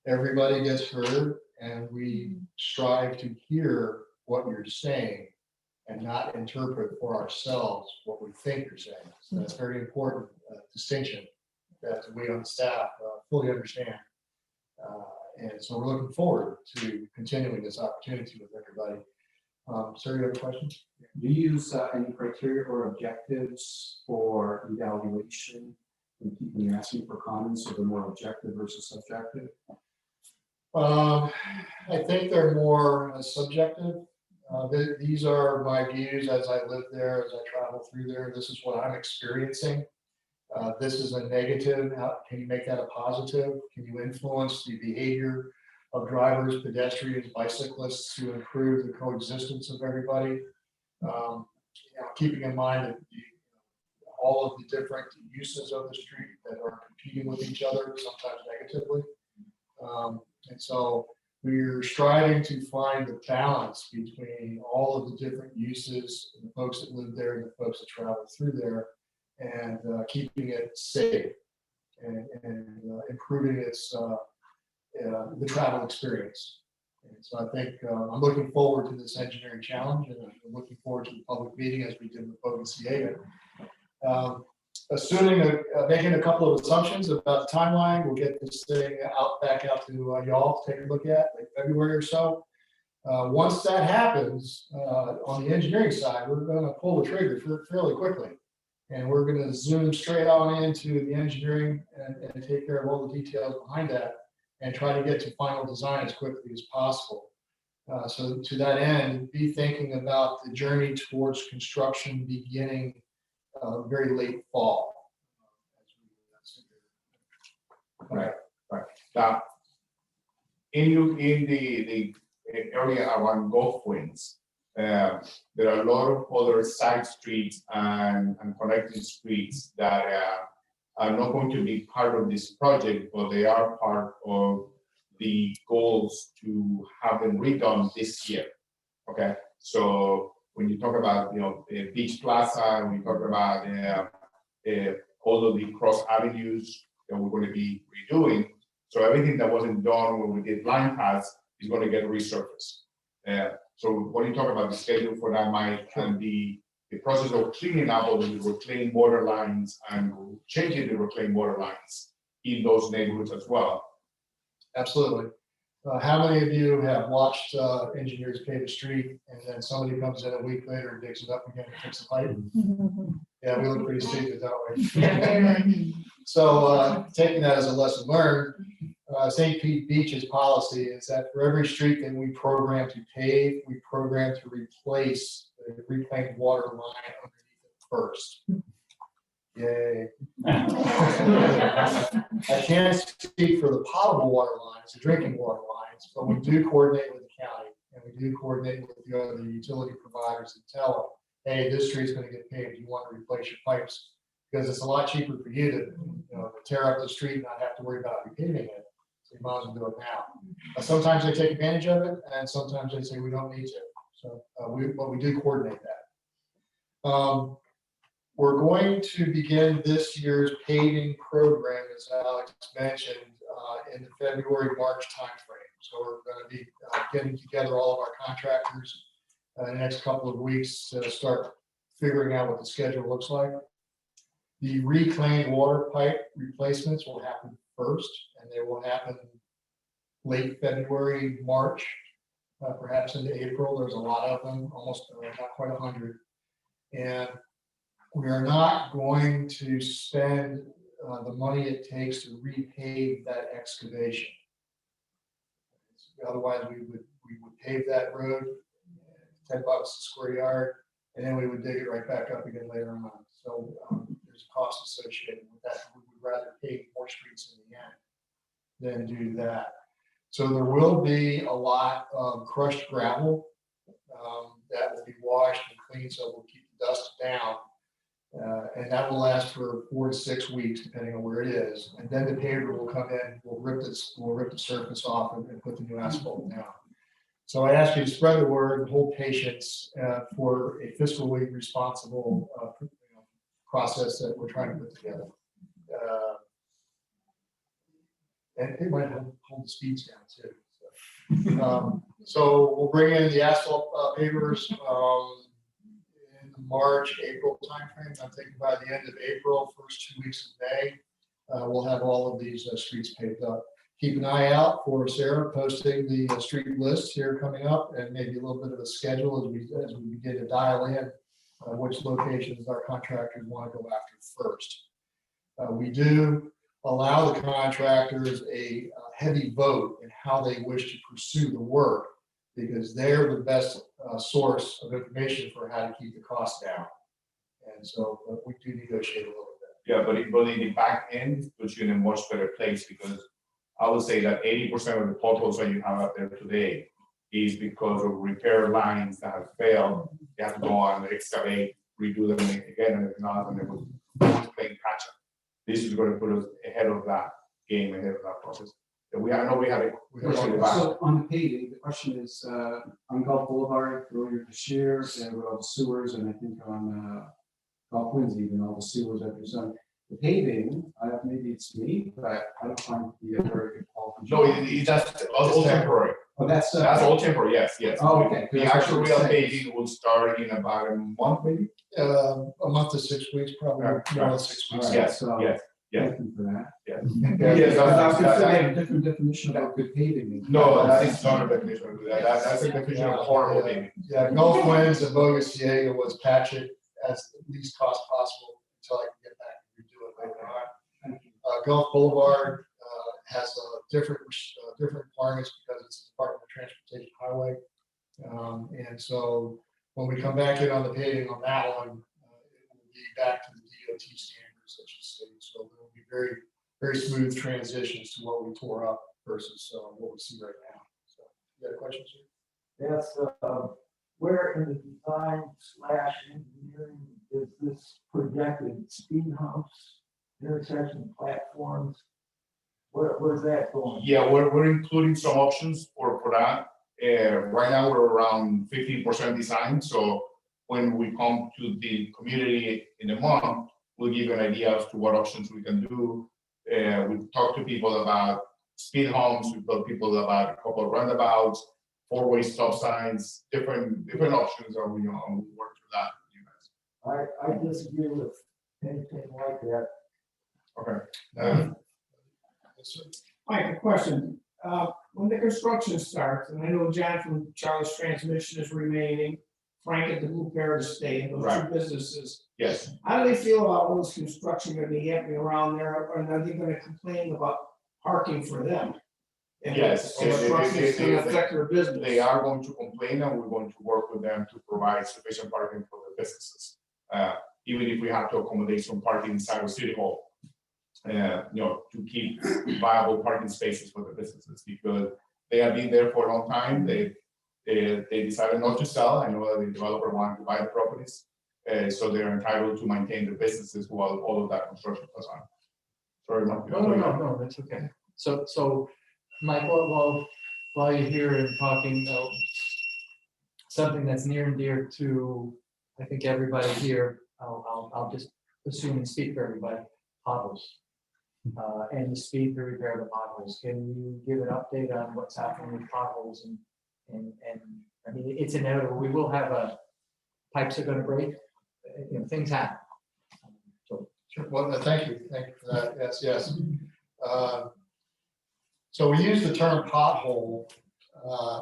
Everybody gets heard, and we strive to hear what you're saying and not interpret for ourselves what we think you're saying. So that's a very important distinction that we on the staff fully understand. And so we're looking forward to continuing this opportunity with everybody. Sir, you have a question? Do you use any criteria or objectives for evaluation when you're asking for comments, so they're more objective versus subjective? I think they're more subjective. These are my views as I live there, as I travel through there. This is what I'm experiencing. This is a negative. How can you make that a positive? Can you influence the behavior of drivers, pedestrians, bicyclists to improve the coexistence of everybody? Keeping in mind that all of the different uses of the street that are competing with each other, sometimes negatively. And so we're striving to find the balance between all of the different uses, and the folks that live there and the folks that travel through there, and keeping it safe and improving its the travel experience. And so I think I'm looking forward to this engineering challenge, and I'm looking forward to the public meeting as we did with OpenCA. Assuming making a couple of assumptions about the timeline, we'll get this thing back out to y'all to take a look at like February or so. Once that happens, on the engineering side, we're going to pull the trigger fairly quickly, and we're going to zoom straight on into the engineering and take care of all the details behind that, and try to get to final design as quickly as possible. So to that end, be thinking about the journey towards construction beginning very late fall. Right. Now, in the area around Golf Winds, there are a lot of other side streets and connecting streets that are not going to be part of this project, but they are part of the goals to have them redone this year. Okay, so when you talk about Beach Plaza, when you talk about all of the cross avenues that we're going to be redoing, so everything that wasn't done when we did line paths is going to get resurfaced. So when you talk about the schedule for that, Mike, and the process of cleaning up all the reclaimed water lines and changing the reclaimed water lines in those neighborhoods as well. Absolutely. How many of you have watched engineers pave a street and then somebody comes in a week later and digs it up again to fix the pipe? Yeah, we look pretty stupid, don't we? So taking that as a lesson learned, St. Pete Beach's policy is that for every street that we program to pave, we program to replace the reclaimed water line underneath it first. Yay. I can't speak for the potable water lines, the drinking water lines, but we do coordinate with the county, and we do coordinate with the other utility providers and tell them, hey, this street's going to get paved. You want to replace your pipes, because it's a lot cheaper for you to tear up the street and not have to worry about repaving it. So you might as well do it now. Sometimes they take advantage of it, and sometimes they say we don't need to. So but we do coordinate that. We're going to begin this year's paving program, as Alex mentioned, in the February-March timeframe. So we're going to be getting together all of our contractors in the next couple of weeks to start figuring out what the schedule looks like. The reclaimed water pipe replacements will happen first, and they will happen late February, March, perhaps into April. There's a lot of them, almost not quite 100. And we are not going to spend the money it takes to repave that excavation. Otherwise, we would pave that road, $10 a square yard, and then we would dig it right back up again later on. So there's a cost associated with that. We would rather pave more streets in the end than do that. So there will be a lot of crushed gravel that will be washed and cleaned, so we'll keep the dust down. And that will last for 4 to 6 weeks, depending on where it is. And then the paver will come in, we'll rip the surface off and put the new asphalt down. So I ask you to spread the word and hold patience for a fiscally responsible process that we're trying to put together. And it might hold the speeds down too. So we'll bring in the asphalt pavers. March, April timeframe. I'm thinking by the end of April, first 2 weeks of May, we'll have all of these streets paved up. keep an eye out for Sarah posting the street list here coming up, and maybe a little bit of a schedule as we begin to dial in which locations our contractors want to go after first. We do allow the contractors a heavy vote in how they wish to pursue the work, because they're the best source of information for how to keep the costs down. And so we do negotiate a little bit. Yeah, but in the back end, puts you in a much better place, because I would say that 80% of the potholes that you have out there today is because of repair lines that have failed. You have to go on, excavate, redo them again, and not, and it was playing catch up. This is going to put us ahead of that game, ahead of that process. And I know we have a question in the back. So on the paving, the question is, on Gulf Boulevard, earlier this year, and with all the sewers, and I think on Gulf Winds, even all the sewers that there's done. The paving, maybe it's me, but I don't find it to be a very good quality. No, it's just all temporary. Oh, that's all temporary, yes. Oh, okay. The actual real paving will start in about a month, maybe? A month to 6 weeks, probably more than 6 weeks. Yes, so yes. thank you for that. Yes. Yes, I was that's- gonna say, a different definition of good paving. No, that is not a definition of that. That's a definition of horrible paving. Yeah, Gulf Winds and Bogus Ciega was patch it as least cost possible until I can get back and redo it later on. Gulf Boulevard has different requirements because it's a Department of Transportation highway. And so when we come back in on the paving on that one, it will be back to the DOT standards that you state. So there will be very, very smooth transitions to what we tore up versus what we see right now. So, you got a question, sir? Yes, where in the design / engineering is this projected speed humps, intersection platforms? Where's that going? Yeah, we're including some options for that. Right now, we're around 15% design. So when we come to the community in a month, we'll give you an idea as to what options we can do. We've talked to people about speed humps. We've told people about a couple of roundabouts, four-way stop signs, different options. Are we work through that with you guys? I disagree with anything like that. Okay. Yes, sir. Mike, a question. When the construction starts, and I know John from Charles Transmission is remaining, Frank at the Blue Parrot Estate, those Right. two businesses. Yes. How do they feel about all this construction going to be happening around there? And are they going to complain about parking for them? And Yes, the construction is going to affect their business. They are going to complain, and we're going to work with them to provide sufficient parking for their businesses. Even if we have to accommodate some parking inside of City Hall, to keep viable parking spaces for the businesses, because they have been there for a long time. They decided not to sell. I know that the developer wanted to buy the properties, so they're entitled to maintain the businesses while all of that construction goes on. Sorry, Mark. No, that's okay. So, Mike, while you're here and talking, something that's near and dear to, I think, everybody here, I'll just assume and speak for everybody, potholes. And the speed to repair the potholes. Can you give an update on what's happening with potholes and I mean, it's inevitable. We will have pipes are gonna break, things happen. So, Sure. Well, thank you for that. Yes. So we use the term pothole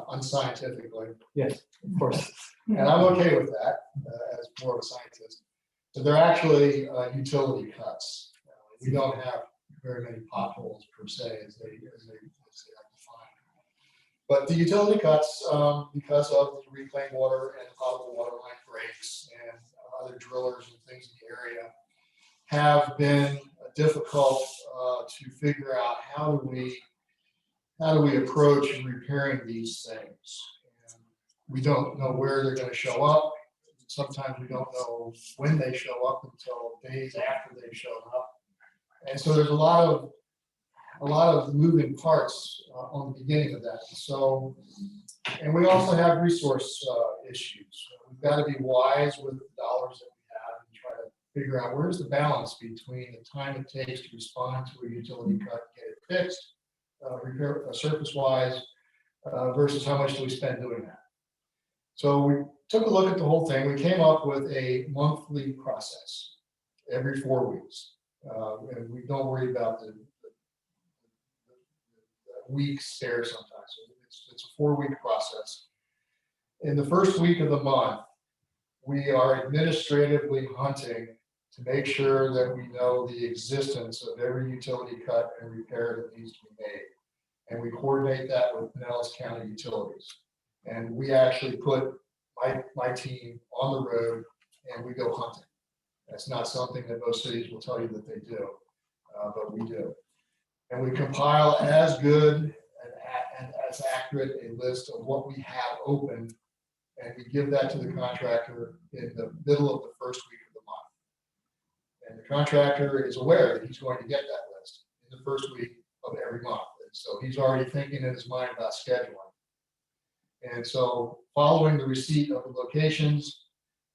unscientifically, yes, of course. and I'm okay with that as more of a scientist. So they're actually utility cuts. We don't have very many potholes per se as they are defined. But the utility cuts, because of the reclaimed water and potable water line breaks and other drillers and things in the area, have been difficult to figure out how do we approach repairing these things. And we don't know where they're going to show up. Sometimes we don't know when they show up until days after they've shown up. And so there's a lot of moving parts on the beginning of that. So, and we also have resource issues. We've got to be wise with the dollars that we have and try to figure out where's the balance between the time it takes to respond to a utility cut, get it fixed, repair surface wise, versus how much do we spend doing that. So we took a look at the whole thing. We came up with a monthly process every 4 weeks. And we don't worry about the weeks there sometimes. So it's a 4-week process. In the first week of the month, we are administratively hunting to make sure that we know the existence of every utility cut and repair that needs to be made. And we coordinate that with Pinellas County Utilities. And we actually put my team on the road and we go hunting. That's not something that most cities will tell you that they do, but we do. And we compile as good and as accurate a list of what we have open, and we give that to the contractor in the middle of the first week of the month. And the contractor is aware that he's going to get that list in the first week of every month. And so he's already thinking in his mind about scheduling. And so following the receipt of the locations,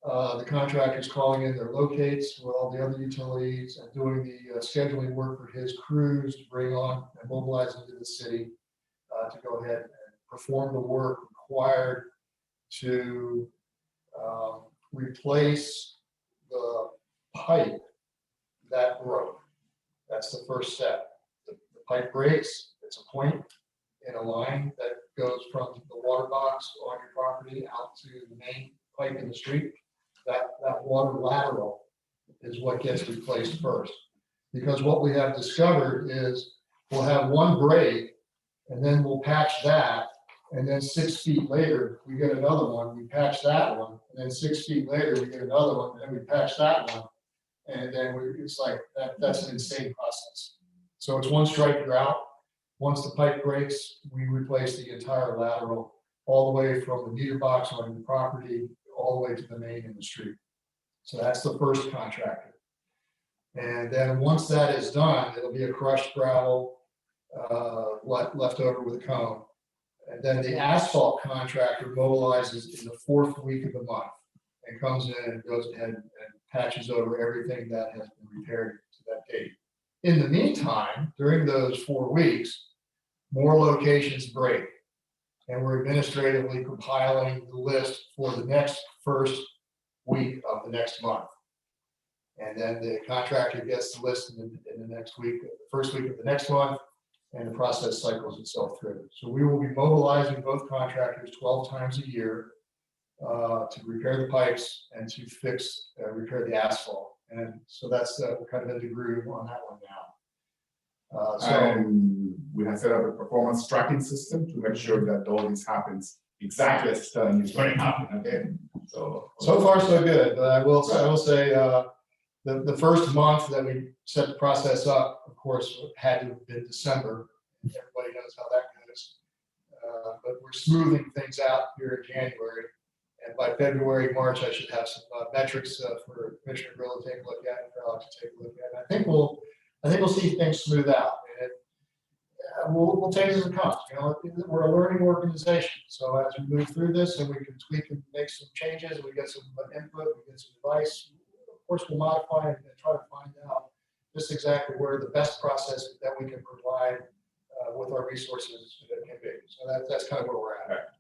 the contractor is calling in their locates with all the other utilities and doing the scheduling work for his crews to bring on and mobilize into the city to go ahead and perform the work required to replace the pipe that broke. That's the first step. The pipe breaks, it's a point in a line that goes from the water box on your property out to the main pipe in the street. That water lateral is what gets replaced first. Because what we have discovered is we'll have one break and then we'll patch that. And then 6 feet later, we get another one, we patch that one. And then 6 feet later, we get another one, and then we patch that one. And then it's like, that's an insane process. So it's one strike, you're out. Once the pipe breaks, we replace the entire lateral all the way from the meter box on the property all the way to the main in the street. So that's the first contractor. And then once that is done, it'll be a crushed gravel left over with a cone. And then the asphalt contractor mobilizes in the 4th week of the month and comes in and goes ahead and patches over everything that has been repaired to that date. In the meantime, during those 4 weeks, more locations break. And we're administratively compiling the list for the next first week of the next month. And then the contractor gets the list in the next week, the first week of the next month, and the process cycles itself through. So we will be mobilizing both contractors 12 times a year to repair the pipes and to repair the asphalt. And so that's we're kind of in the groove on that one now. And we have set up a performance tracking system to make sure that all this happens exactly as it's telling you it's going to happen. Okay, so far so good. But I will say the first month that we set the process up, of course, had to have been December. Everybody knows how that goes. But we're smoothing things out here in January. And by February, March, I should have some metrics for Commissioner Grill to take a look at and for Alex to take a look at. And I think we'll see things smooth out. And we'll take it as it comes. You know, we're a learning organization. So as we move through this and we can tweak and make some changes, we get some input, we get some advice. Of course, we'll modify it and try to find out just exactly where the best process that we can provide with our resources can be. So that's kind of where we're at.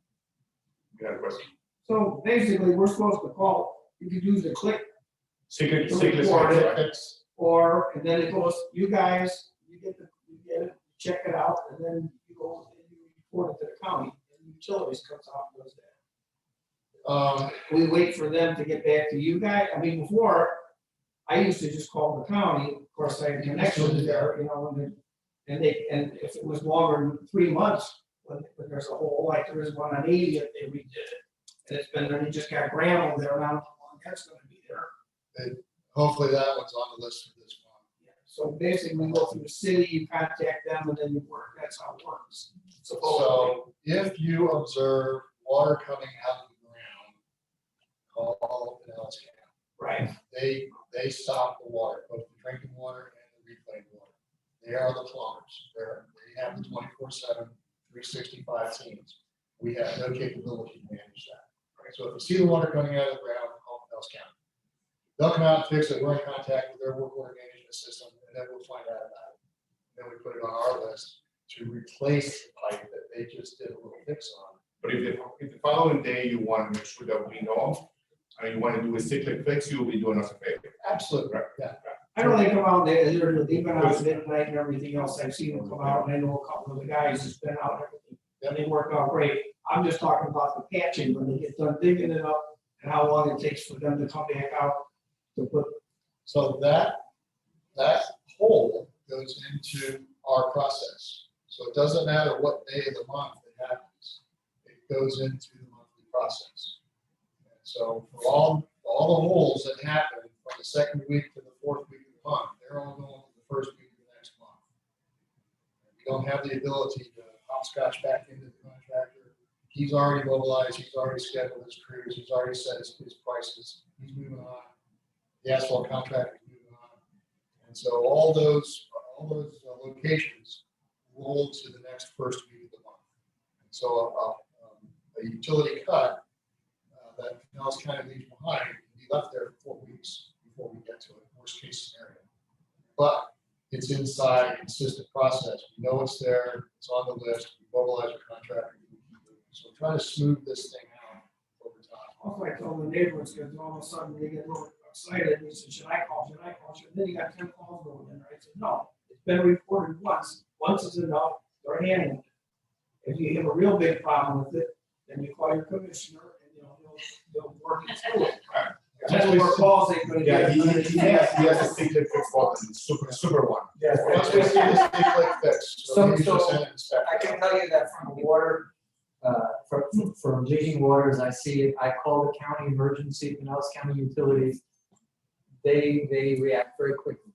you got a question? So basically, we're supposed to call, you could use the click Secret, or, and then it goes, you guys, you get it, check it out, and then you go and you report it to the county, and utilities comes out and does that. We wait for them to get back to you guys. I mean, before, I used to just call the county. Of course, I had connections there, you know, and if it was longer than 3 months, when there's a hole, like there is one on 80th, they redid it. And it's been, and it just got grambled there, and I don't know how long that's gonna be there. And hopefully that one's on the list for this one. Yeah. So basically, we go through the city, you contact them, and then you work. That's how it works. So if you observe water coming out of the ground, call Pinellas County. Right. They stop the water, both the drinking water and the reclaimed water. They are the plumbers. They have the 24/7, 365 teams. We have no capability to manage that. Right? So if you see the water coming out of the ground, call Pinellas County. They'll come out and fix it. We're in contact with their work order management system, and then we'll find out about it. Then we put it on our list to replace the pipe that they just did a little fix on. But if the following day you want to make sure that we know, and you want to do a cyclic fix, you will be doing us a favor. Absolutely, right, yeah. I know they come out there, they've been out midnight and everything else, I've seen them come out, and I know a couple of the guys that's been out, and everything, and they work out great. I'm just talking about the patching, when they get done digging it up, and how long it takes for them to come back out to put. So that hole goes into our process. So it doesn't matter what day of the month it happens, it goes into the monthly process. And so for all the holes that happen from the second week to the fourth week of the month, they're all going to the first week of the next month. We don't have the ability to hopscotch back into the contractor. He's already mobilized, he's already scheduled his crews, he's already set his prices, he's moving on. The asphalt contractor is moving on. And so all those locations roll to the next first week of the month. And so a utility cut that Pinellas County leaves behind can be left there for 4 weeks before we get to it, worst case scenario. But it's inside a consistent process. We know it's there, it's on the list, we mobilize our contractor. So try to smooth this thing out over time. Also, I told the neighbors, because all of a sudden they get a little excited, and he said, should I call? And then he got 10 calls going in, I said, no, it's been reported once is enough, they're handling it. If you have a real big problem with it, then you call your commissioner, and they'll work it through it. That's more calls they could Yeah, have. he has a big fix button, super one. Yeah. Once we see this big click fix, So- maybe so just send it to spec. I can tell you that from water, from leaking waters, I see it, I call the county emergency, Pinellas County Utilities. They react very quickly.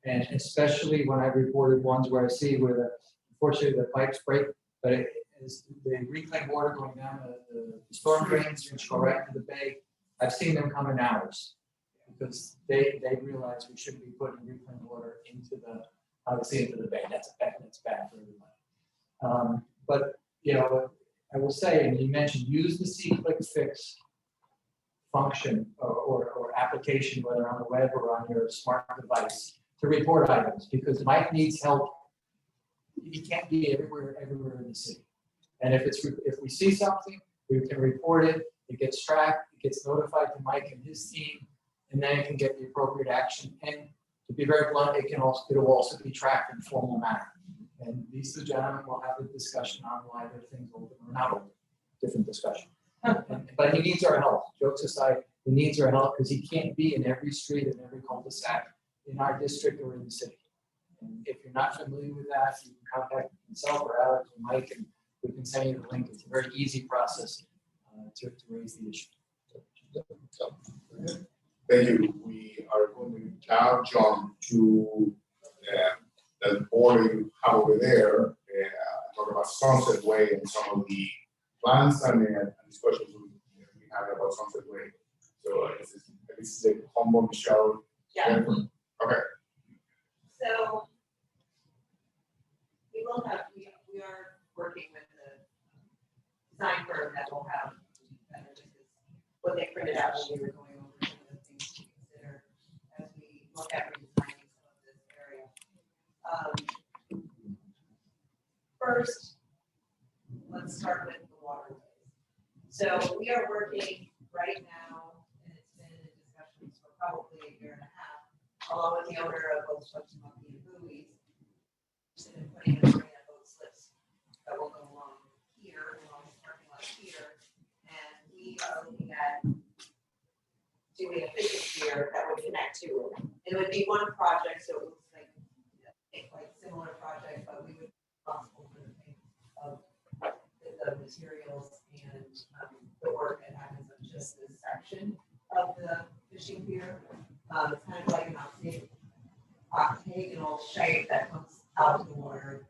And especially when I reported ones where I see where unfortunately the pipes break, but it is the reclaimed water going down the storm drains, which go right into the bay. I've seen them come in hours because they realize we shouldn't be putting reclaimed water into obviously into the bay. That's bad for everybody. But I will say, and you mentioned, use the C-Click Fix function or application, whether on the web or on your smart device, to report items, because Mike needs help. He can't be everywhere in the city. And if we see something, we can report it, it gets tracked, it gets notified to Mike and his team, and then it can get the appropriate action. And to be very blunt, it'll also be tracked in a formal manner. And these two gentlemen will have a discussion on why their things open or not open, different discussion. But he needs our help, jokes aside, he needs our help because he can't be in every street and every cul-de-sac in our district or in the city. And if you're not familiar with that, you can contact myself or Alex or Mike, and we can send you the link. It's a very easy process to raise the issue. Thank you. We are going to now jump to the board you have over there, talk about Sunset Way and some of the plans and discussions we have about Sunset Way. So this is a combo, Michelle. Yeah. Okay. So we are working with the design firm that will have what they printed out when we were going over some of the things to consider as we look at redesigning some of this area. First, let's start with the waterways. So we are working right now, and it's been in discussions for probably a year and a half, along with the owner of both Slips and Monkey and Buoys, in putting in marina boat slips that will go along here, along the parking lot here. And we are looking at doing a fishing pier that would connect to it. It would be one project, so it looks like similar project, but we would be responsible for the thing of the materials and the work that happens on just this section of the fishing pier. It's kind of like an octagonal shape that comes out of the water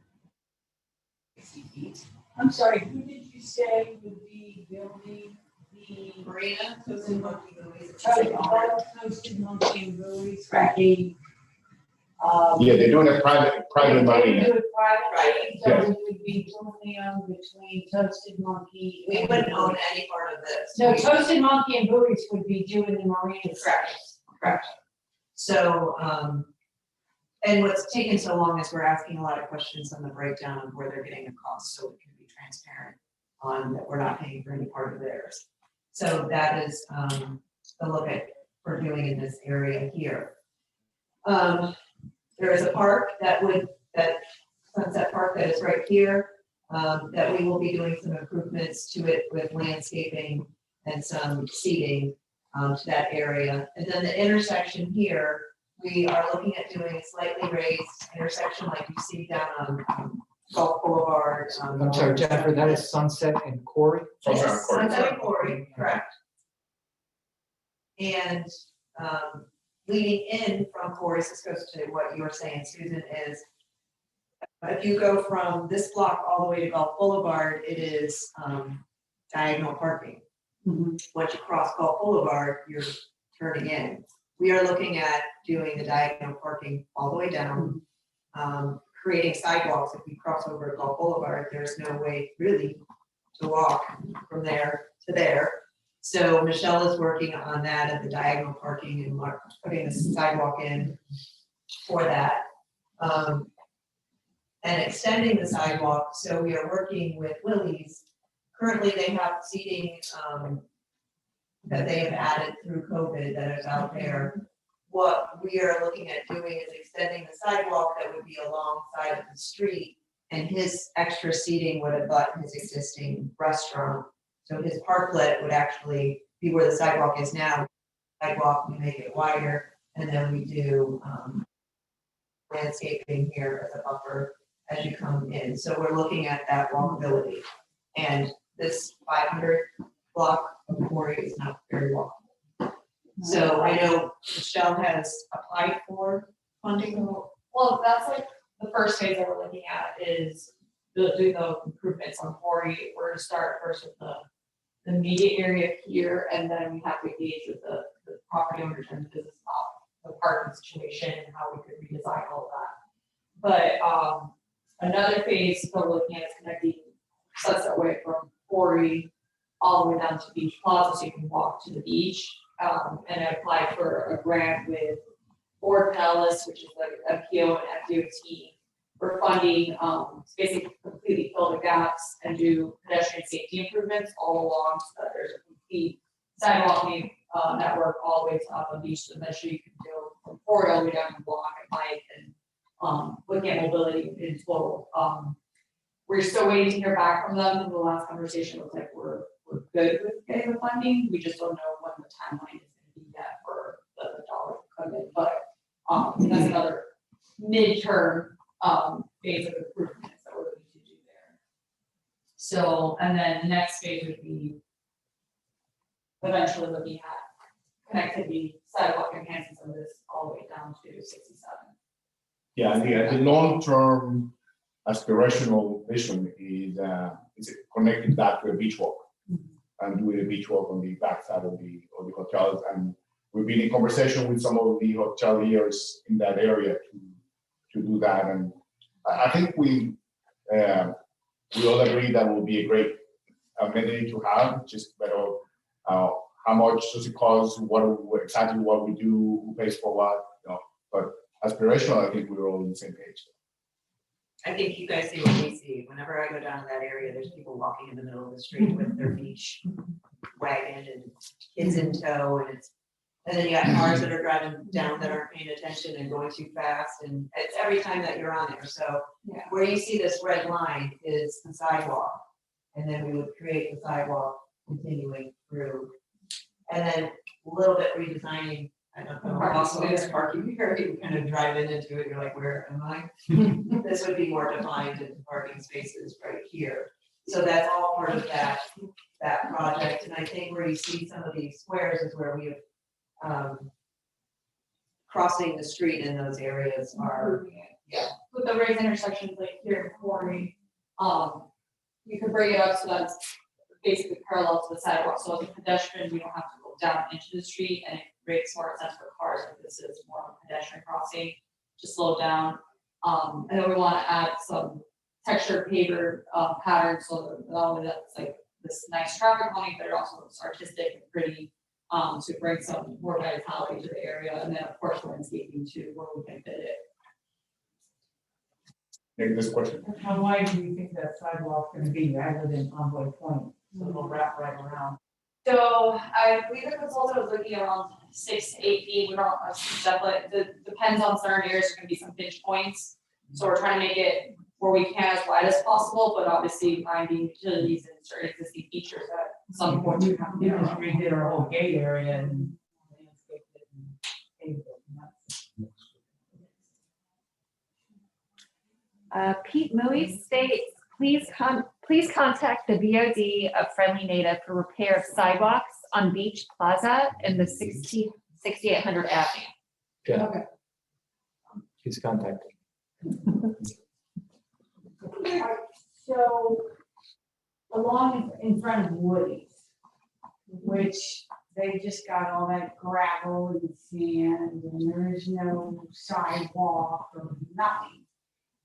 60 feet. I'm sorry, who did you say would be building the? Marina, Toasted Monkey Buoys. Toasted Monkey and Buoys would be. Yeah, they're doing a private They marina. do it privately, so Yes. it would be jointly owned between Toasted Monkey. We and wouldn't own Buoys. any part of this. No, Toasted Monkey and Buoys would be doing the marina. Correct. So, and what's taken so long is we're asking a lot of questions on the breakdown of where they're getting the costs, so it can be transparent on that we're not paying for any part of theirs. So that is the look at we're doing in this area here. There is a park that Sunset Park that is right here, that we will be doing some improvements to it with landscaping and some seating, to that area. And then the intersection here, we are looking at doing a slightly raised intersection like you see down on Gulf Boulevard. I'm sorry, Jennifer, that is Sunset and Corey? Sunset and Yes, Corey. Sunset and Corey, correct. And leading in from Corey, this goes to what you were saying, Susan, is if you go from this block all the way to Gulf Boulevard, it is diagonal parking. Once you cross Gulf Boulevard, you're turning in. We are looking at doing the diagonal parking all the way down, creating sidewalks. If you cross over Gulf Boulevard, there's no way really to walk from there to there. So Michelle is working on that at the diagonal parking and putting the sidewalk in for that. And extending the sidewalk, so we are working with Willie's. Currently, they have seating that they have added through COVID that is out there. What we are looking at doing is extending the sidewalk that would be alongside of the street, and his extra seating would abut his existing restaurant. So his parklet would actually be where the sidewalk is now. Sidewalk, we make it wider, and then we do landscaping here as a buffer as you come in. So we're looking at that walkability. And this 500 block of Corey is not very walkable. So I know Michelle has applied for funding. Well, that's like the first phase that we're looking at is doing the improvements on Quarry. We're gonna start first with the immediate area here, and then we have to engage with the property owners and the business about the parking situation and how we could redesign all of that. But another phase that we're looking at is connecting Sunset Way from Quarry all the way down to Beach Plaza, so you can walk to the beach. And I applied for a grant with Ordinance, which is like a PO and FDOT. We're funding, basically completely fill the gaps and do pedestrian safety improvements all along, so that there's a complete sidewalk network all the way to up on beach, so eventually you can go from Quarry all the way down the block and bike and looking at mobility in total. We're still waiting to hear back from them. The last conversation was like, we're good with getting the funding. We just don't know when the timeline is going to be yet for the dollar to come in. But that's another midterm phase of improvements that we're looking to do there. So, and then the next phase would be eventually looking at connectivity, sidewalk enhancements of this all the way down to 67. Yeah, the long-term aspirational vision is connecting that to a beach walk and doing a beach walk on the backside of the hotels. And we've been in conversation with some of the hoteliers in that area to do that. And I think we all agree that will be a great amenity to have. Just better how much does it cost? Exactly what we do? Who pays for what? You know, but aspirational, I think we're all on the same page. I think you guys see what we see. Whenever I go down to that area, there's people walking in the middle of the street with their beach wagon and kids in tow, and then you got cars that are driving down that aren't paying attention and going too fast, and it's every time that you're on there. So where you see this red line is the sidewalk, and then we would create the sidewalk continuing through, and then a little bit redesigning. I don't know, also it's parking here, you kind of drive into it, you're like, where am I? This would be more defined into parking spaces right here. So that's all part of that project, and I think where you see some of these squares is where we have crossing the street in those areas are, With the raised intersections like here in Quarry, you could bring it up so that's basically parallel to the sidewalk, so as a pedestrian, you don't have to go down into the street, and it makes more sense for cars if this is more of a pedestrian crossing to slow down. And then we want to add some textured paver patterns, so that not only that's like this nice traffic calming, but it also looks artistic and pretty, to bring some more vitality to the area, and then of course landscaping too, where we can fit it. Maybe this question. How wide do you think that sidewalk's gonna be rather than Envoy Point? So it'll wrap right around. So I believe the consultant was looking around 6 to 8 feet. We don't, definitely, depends on certain areas, there's gonna be some pinch points. So we're trying to make it where we can as wide as possible, but obviously finding utilities and certain existing features at some point we have to We do. just redid our whole gate area and landscaped it and paved it, and that's- Pete Mui states, please contact the VOD of Friendly Native for repair of sidewalks on Beach Plaza in the 6800 Avenue. Yeah. He's contacted. So along in front of Woody's, which they just got all that gravel and sand and there is no sidewalk or nothing.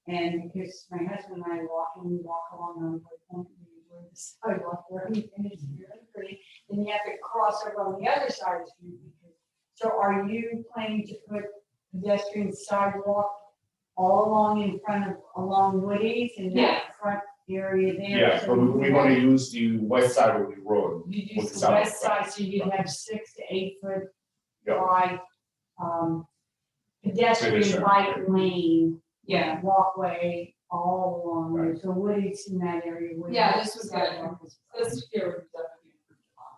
And because my husband and I we walk along on the point where the sidewalk, where he is really pretty, then you have to cross over on the other side of the street. So are you planning to put pedestrian sidewalk all along Woody's and that front area there? Yeah, So but you we would want to have- use the west side of the road. You with use the sidewalk. west side, so you'd have 6 to 8 foot Yeah. wide, pedestrian Pedestrian. bike lane. Yeah. Walkway all along there, so Woody's in that area. Woody's Yeah, this was good. sidewalk is- This here would definitely be improved upon.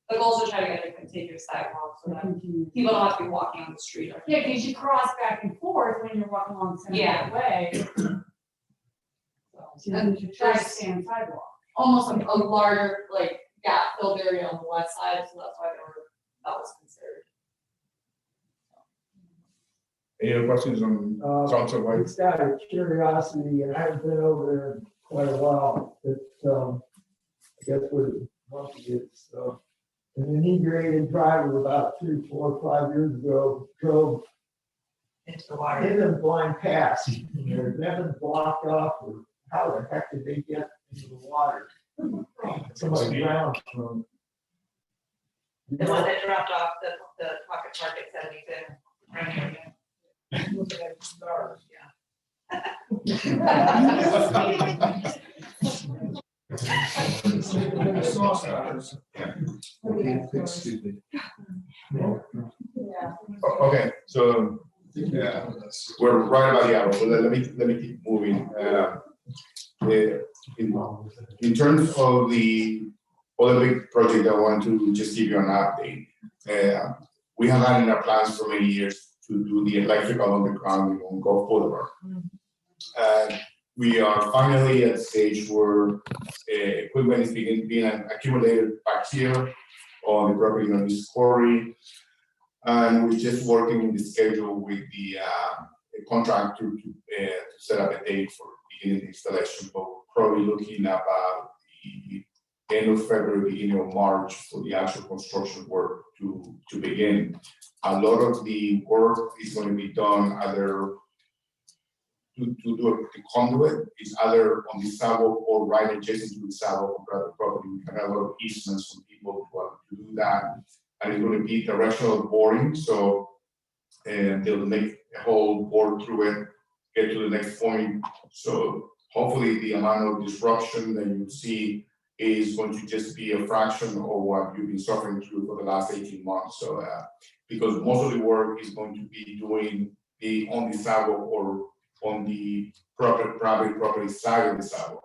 The goal is to try to get a contiguous sidewalk so that people don't have to be walking on the street. Yeah, because you cross back and forth when you're walking along Yeah. Center Way. So And you should try to there's- stay on sidewalk. Almost like a larger, like, gap filled area on the west side, so that's why that was considered. Any other questions on Council White? It's out of curiosity, and I haven't been over there in quite a while, but, I guess what it wants to get, so. An inebriated driver about 3, 4, 5 years ago drove Into the water. Hidden blind pass, there's nothing blocked off, or how the heck did they get into the water? Somebody drowned from. The one that dropped off the pocket park at 72. Right here. Stars. The saw stars. Excuse me. Yeah. Okay, so, yeah, we're right about the hour, so let me keep moving. In terms of the other big project, I want to just give you an update. We have had in our plans for many years to do the electrical underground on Gulf Boulevard. We are finally at the stage where equipment is being accumulated back here on the property on this quarry. And we're just working in the schedule with the contractor to set up a date for beginning the installation, but we're probably looking at about the end of February, beginning of March for the actual construction work to begin. A lot of the work is going to be done either to do the conduit is either on the sidewalk or right adjacent to the sidewalk on private property. We have a lot of easements from people who want to do that. And it's going to be directional boring, so they'll make a whole bore through it, get to the next point. So hopefully the amount of disruption that you see is going to just be a fraction of what you've been suffering through for the last 18 months. So because most of the work is going to be on the sidewalk or on the private property side of the sidewalk.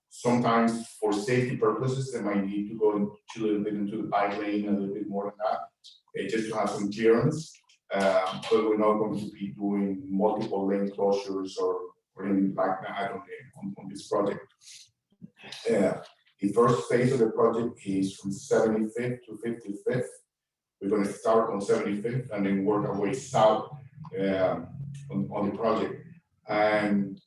Sometimes for safety purposes, they might need to go a little bit into the bike lane, a little bit more than that, just to have some clearance. But we're not going to be doing multiple lane closures or anything like that on this project. The first phase of the project is from 75th to 55th. We're going to start on 75th and then work our way south on the project. And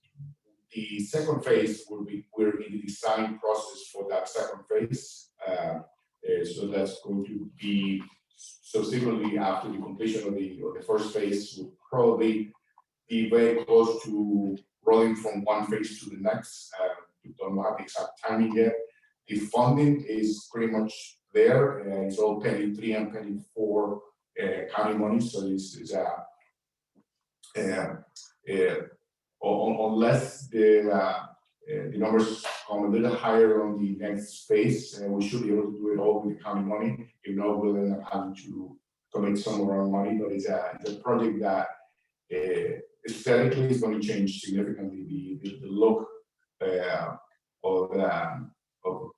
the second phase we're in the design process for that second phase. So that's going to be subsequently after the completion of the first phase, will probably be very close to rolling from one phase to the next. We don't have the exact timing yet. The funding is pretty much there. It's all penny 3 and penny 4 county money. So it's unless the The numbers come a little higher on the next phase, and we should be able to do it all with the county money. If not, we'll end up having to commit some of our own money, but it's a project that aesthetically is going to change significantly the look of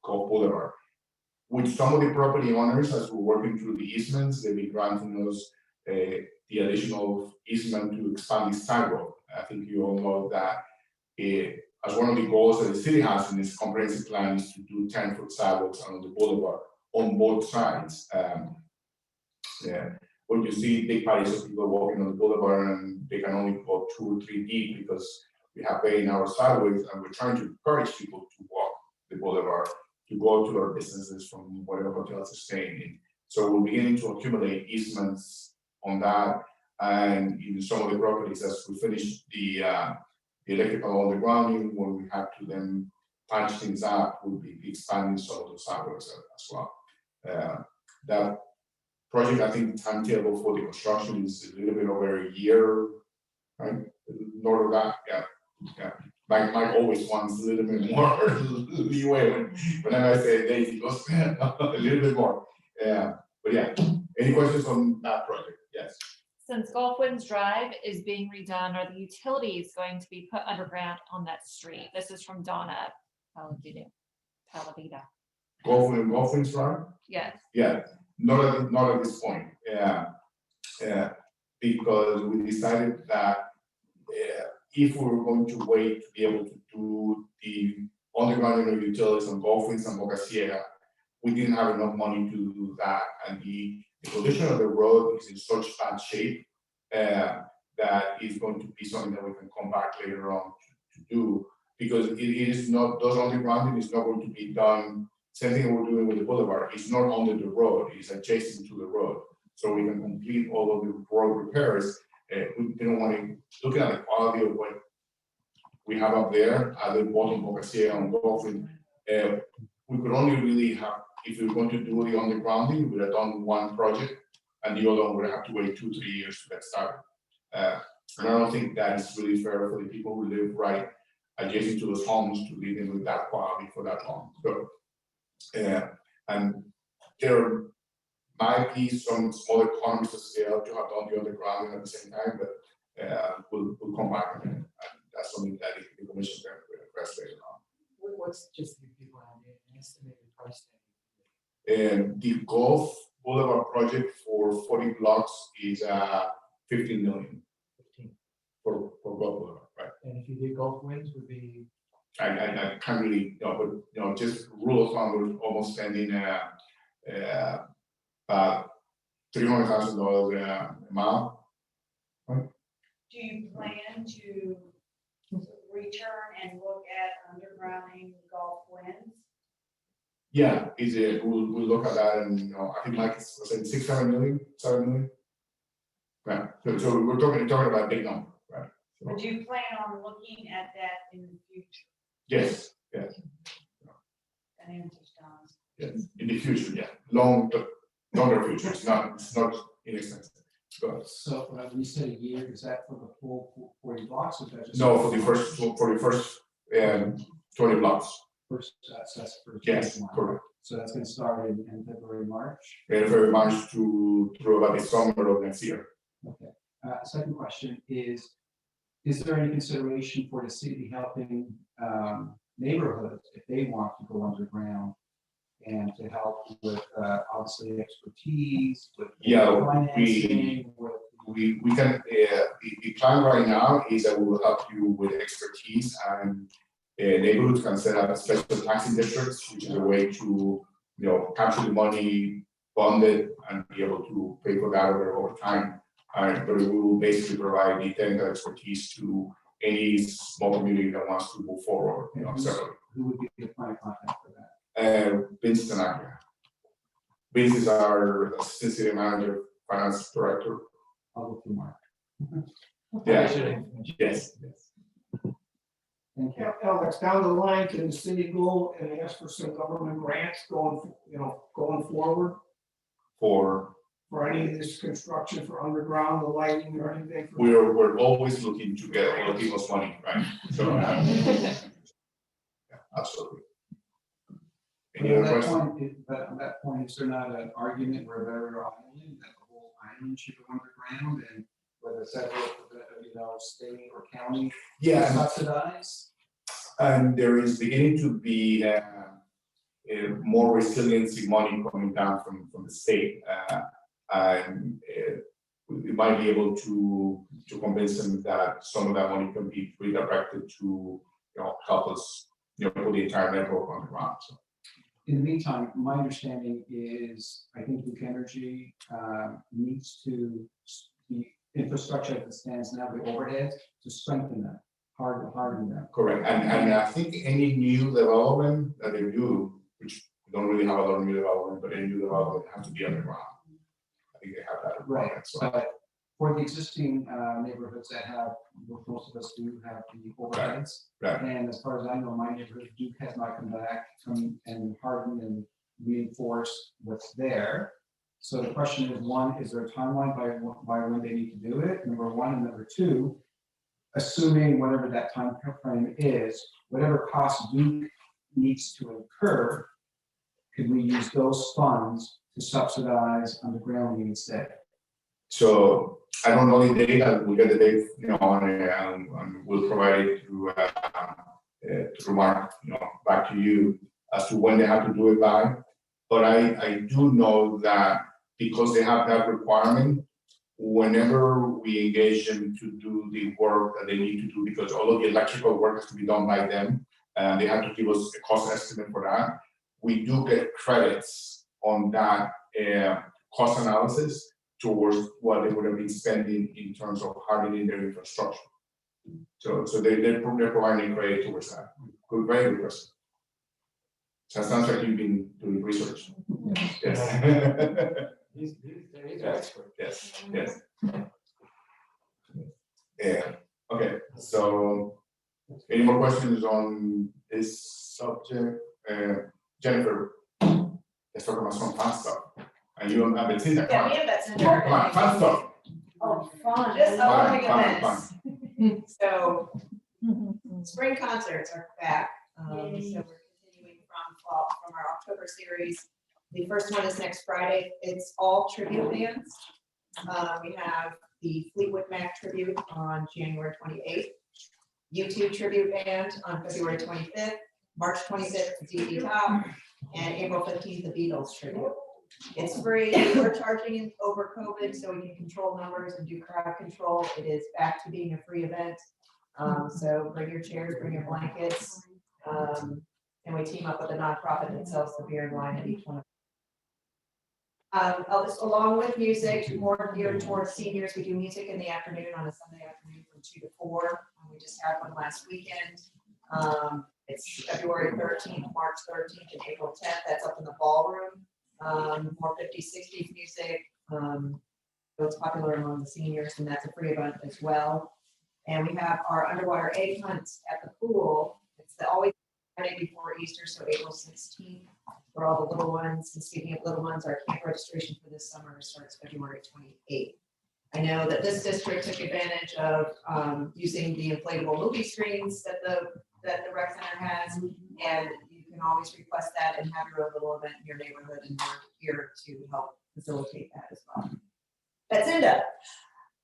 Gulf Boulevard. With some of the property owners, as we're working through the easements, they'll be granting us the additional easement to expand the sidewalk. I think you all know that as one of the goals that the city has in its comprehensive plan is to do 10-foot sidewalks on the boulevard on both sides. When you see big parties of people walking on the boulevard and they can only go 2 or 3 deep because we have very narrow sidewalks, and we're trying to encourage people to walk the boulevard to go to our businesses from whatever hotels they're staying in. So we're beginning to accumulate easements on that, and in some of the properties as we finish the electrical undergrounding, when we have to then patch things up, we'll be expanding some of those sidewalks as well. That project, I think the timetable for the construction is a little bit over a year, right? North of that, yeah. Mike always wants a little bit more leeway whenever I say a date, he goes a little bit more. But yeah, any questions on that project? Yes. Since Gulf Winds Drive is being redone, are the utilities going to be put underground on that street? This is from Donna Palavida. Gulf Winds Drive? Yes. Yeah, not at this point. Because we decided that if we were going to wait to be able to do the underground utilities on Gulf Winds and Boca Sierra, we didn't have enough money to do that, and the condition of the road is in such bad shape that is going to be something that we can come back later on to do, because it is not, those undergrounding is not going to be done. Same thing we're doing with the boulevard. It's not under the road; it's adjacent to the road, so we can complete all of the road repairs. We didn't want to look at the quality of what we have up there at the bottom of Boca Sierra and Gulf Wind. We could only really have, if we were going to do the undergrounding, we would have done one project, and the other one would have to wait 2-3 years to get started. And I don't think that is really fair for the people who live right adjacent to those homes to live in with that quality for that long. So, and there might be some small economies of scale to have done the undergrounding at the same time, but we'll come back and that's something that the commission can address later on. What's just to give people an estimated price And the Gulf Boulevard project for 40 blocks is 15 million 15. for Gulf Boulevard, right? And if you did Gulf Winds, would be I can't really, but just rule of thumb, we're almost spending about $300,000 a mile. Do you plan to return and look at undergrounding Gulf Winds? Yeah, we'll look at that, and I think Mike was saying 7 million. Right. So we're talking about a big number, right? So, Would you plan on looking at that in the future? yes. That answers Don's. Yes, in the future, yeah, longer future. It's not inexpensive. Go ahead. So when you said a year, is that for the full 40 blocks or is that just? No, for the first 20 blocks. First, that's for. Yes, correct. So that's going to start in February, March? Very much through about the summer of next year. Okay. Second question is there any consideration for the city helping neighborhoods if they want to go underground and to help with obviously expertise, with financing, we can, the plan right now is that we will help you with expertise, and neighborhoods can set up special taxing districts, which is a way to, capture the money, fund it, and be able to pay for that over time. But we will basically provide the technical expertise to any small community that wants to move forward. Who would be the point of contact for that? Vince Tanaka. Vince is our assistant city manager, finance director. I'll look through Mark. Yeah. Yes. Thank you. Alex, down the line, can the city go and ask for some government grants going forward for any of this construction, for underground, the lighting or anything? We're always looking to get other people's money, right? So absolutely. But Any on other that questions? point, but on that point, is there not an argument where Barrier Island, that the whole island should go underground and whether several, state or county Yeah, subsidize? and there is beginning to be more resiliency money coming down from the state. And we might be able to convince them that some of that money can be redirected to, help us, put the entire network on the ground. So. In the meantime, my understanding is, I think Duke Energy needs to, the infrastructure as it stands now, the overhead, to strengthen that, harden that. Correct, and I think any new development that they do, which we don't really have a lot of new development, but any new development has to be underground. I think they have that requirement, so. But for the existing neighborhoods that have, most of us do have the overheads. Right. And as far as I know, my neighborhood, Duke has not come back and hardened and reinforced what's there. So the question is, one, is there a timeline by when they need to do it? Number one, and number two, assuming whatever that time frame is, whatever cost Duke needs to incur, could we use those funds to subsidize undergrounding instead? So I don't know the date, we'll get the date, and we'll provide it to Mark, back to you as to when they have to do it by. But I do know that because they have that requirement, whenever we engage them to do the work that they need to do, because all of the electrical work has to be done by them, and they have to give us a cost estimate for that, we do get credits on that cost analysis towards what they would have been spending in terms of hardening their infrastructure. So they're providing credit towards that. Good, very good question. So it sounds like you've been doing research. Yes. He's an expert. Yes, yes. Yeah, okay, so any more questions on this subject? Jennifer, let's talk about some fun stuff. And you have been seeing that. Yeah, we have that center. Come on, fun stuff. Oh, fun. Just Fun, upcoming fun, events. So, spring concerts are back. So we're continuing from our October series. The first one is next Friday. It's all tribute bands. We have the Fleetwood Mac tribute on January 28th, U2 tribute band on February 25th, March 25th, ZZ Top, and April 15th, the Beatles tribute. It's free. We're charging over COVID so we can control numbers and do crowd control. It is back to being a free event. So bring your chairs, bring your blankets. And we team up with a nonprofit that sells the beer and wine at each one. Along with music, more geared towards seniors, we do music in the afternoon on a Sunday afternoon from 2 to 4. We just had one last weekend. It's February 13th, March 13th, and April 10th. That's up in the ballroom. More 50s, 60s music. So it's popular among the seniors, and that's a free event as well. And we have our underwater egg hunt at the pool. It's always Friday before Easter, so April 16th for all the little ones. And speaking of little ones, our camp registration for this summer starts February 28th. I know that this district took advantage of using the inflatable movie screens that the rec center has, and you can always request that and have your own little event in your neighborhood, and we're here to help facilitate that as well. That's Linda.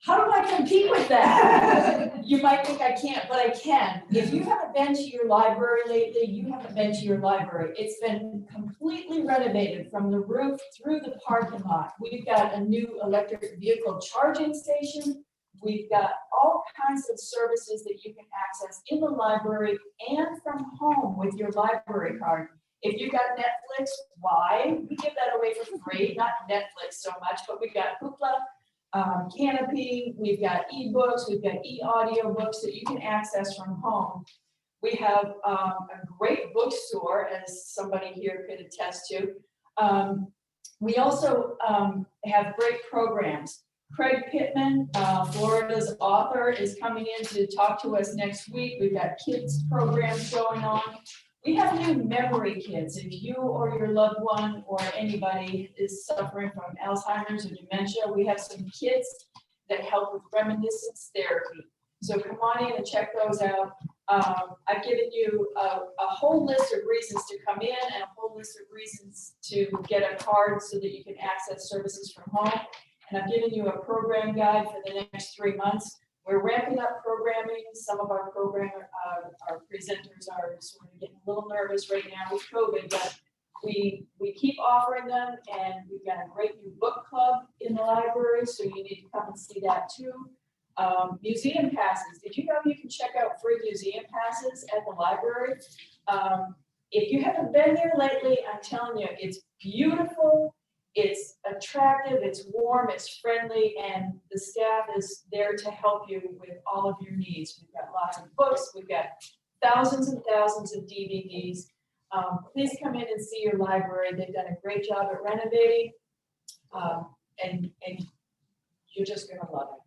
How do I compete with that? You might think I can't, but I can. If you haven't been to your library lately, you haven't been to your library. It's been completely renovated from the roof through the parking lot. We've got a new electric vehicle charging station. We've got all kinds of services that you can access in the library and from home with your library card. If you've got Netflix, why? We give that away for free, not Netflix so much, but we've got Hoopla, Canopy, we've got ebooks, we've got e-audio books that you can access from home. We have a great bookstore, as somebody here could attest to. We also have great programs. Craig Pittman, Florida's author, is coming in to talk to us next week. We've got kids programs going on. We have new memory kits. If you or your loved one or anybody is suffering from Alzheimer's or dementia, we have some kits that help with reminiscence therapy. So come on in and check those out. I've given you a whole list of reasons to come in and a whole list of reasons to get a card so that you can access services from home. And I've given you a program guide for the next 3 months. We're ramping up programming. Some of our our presenters are sort of getting a little nervous right now with COVID, but we keep offering them, and we've got a great new book club in the library, so you need to come and see that too. Museum passes. Did you know you can check out free museum passes at the library? If you haven't been there lately, I'm telling you, it's beautiful, it's attractive, it's warm, it's friendly, and the staff is there to help you with all of your needs. We've got lots of books, we've got thousands and thousands of DVDs. Please come in and see your library. They've done a great job at renovating, and you're just gonna love it.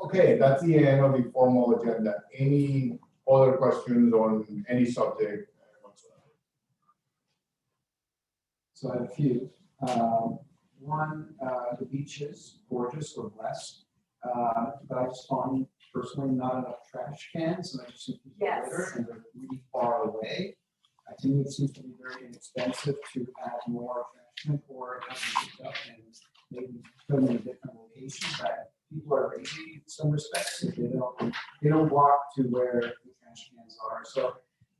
Okay, that's the end of the formal agenda. Any other questions on any subject whatsoever? So I have a few. One, the beach is gorgeous or blessed, but I just find personally not enough trash cans, and I just think people Yes. litter and they're really far away. To me, it seems to be very inexpensive to add more trash or stuff and maybe put them in different locations that people are lazy in some respects. If they don't walk to where the trash cans are. So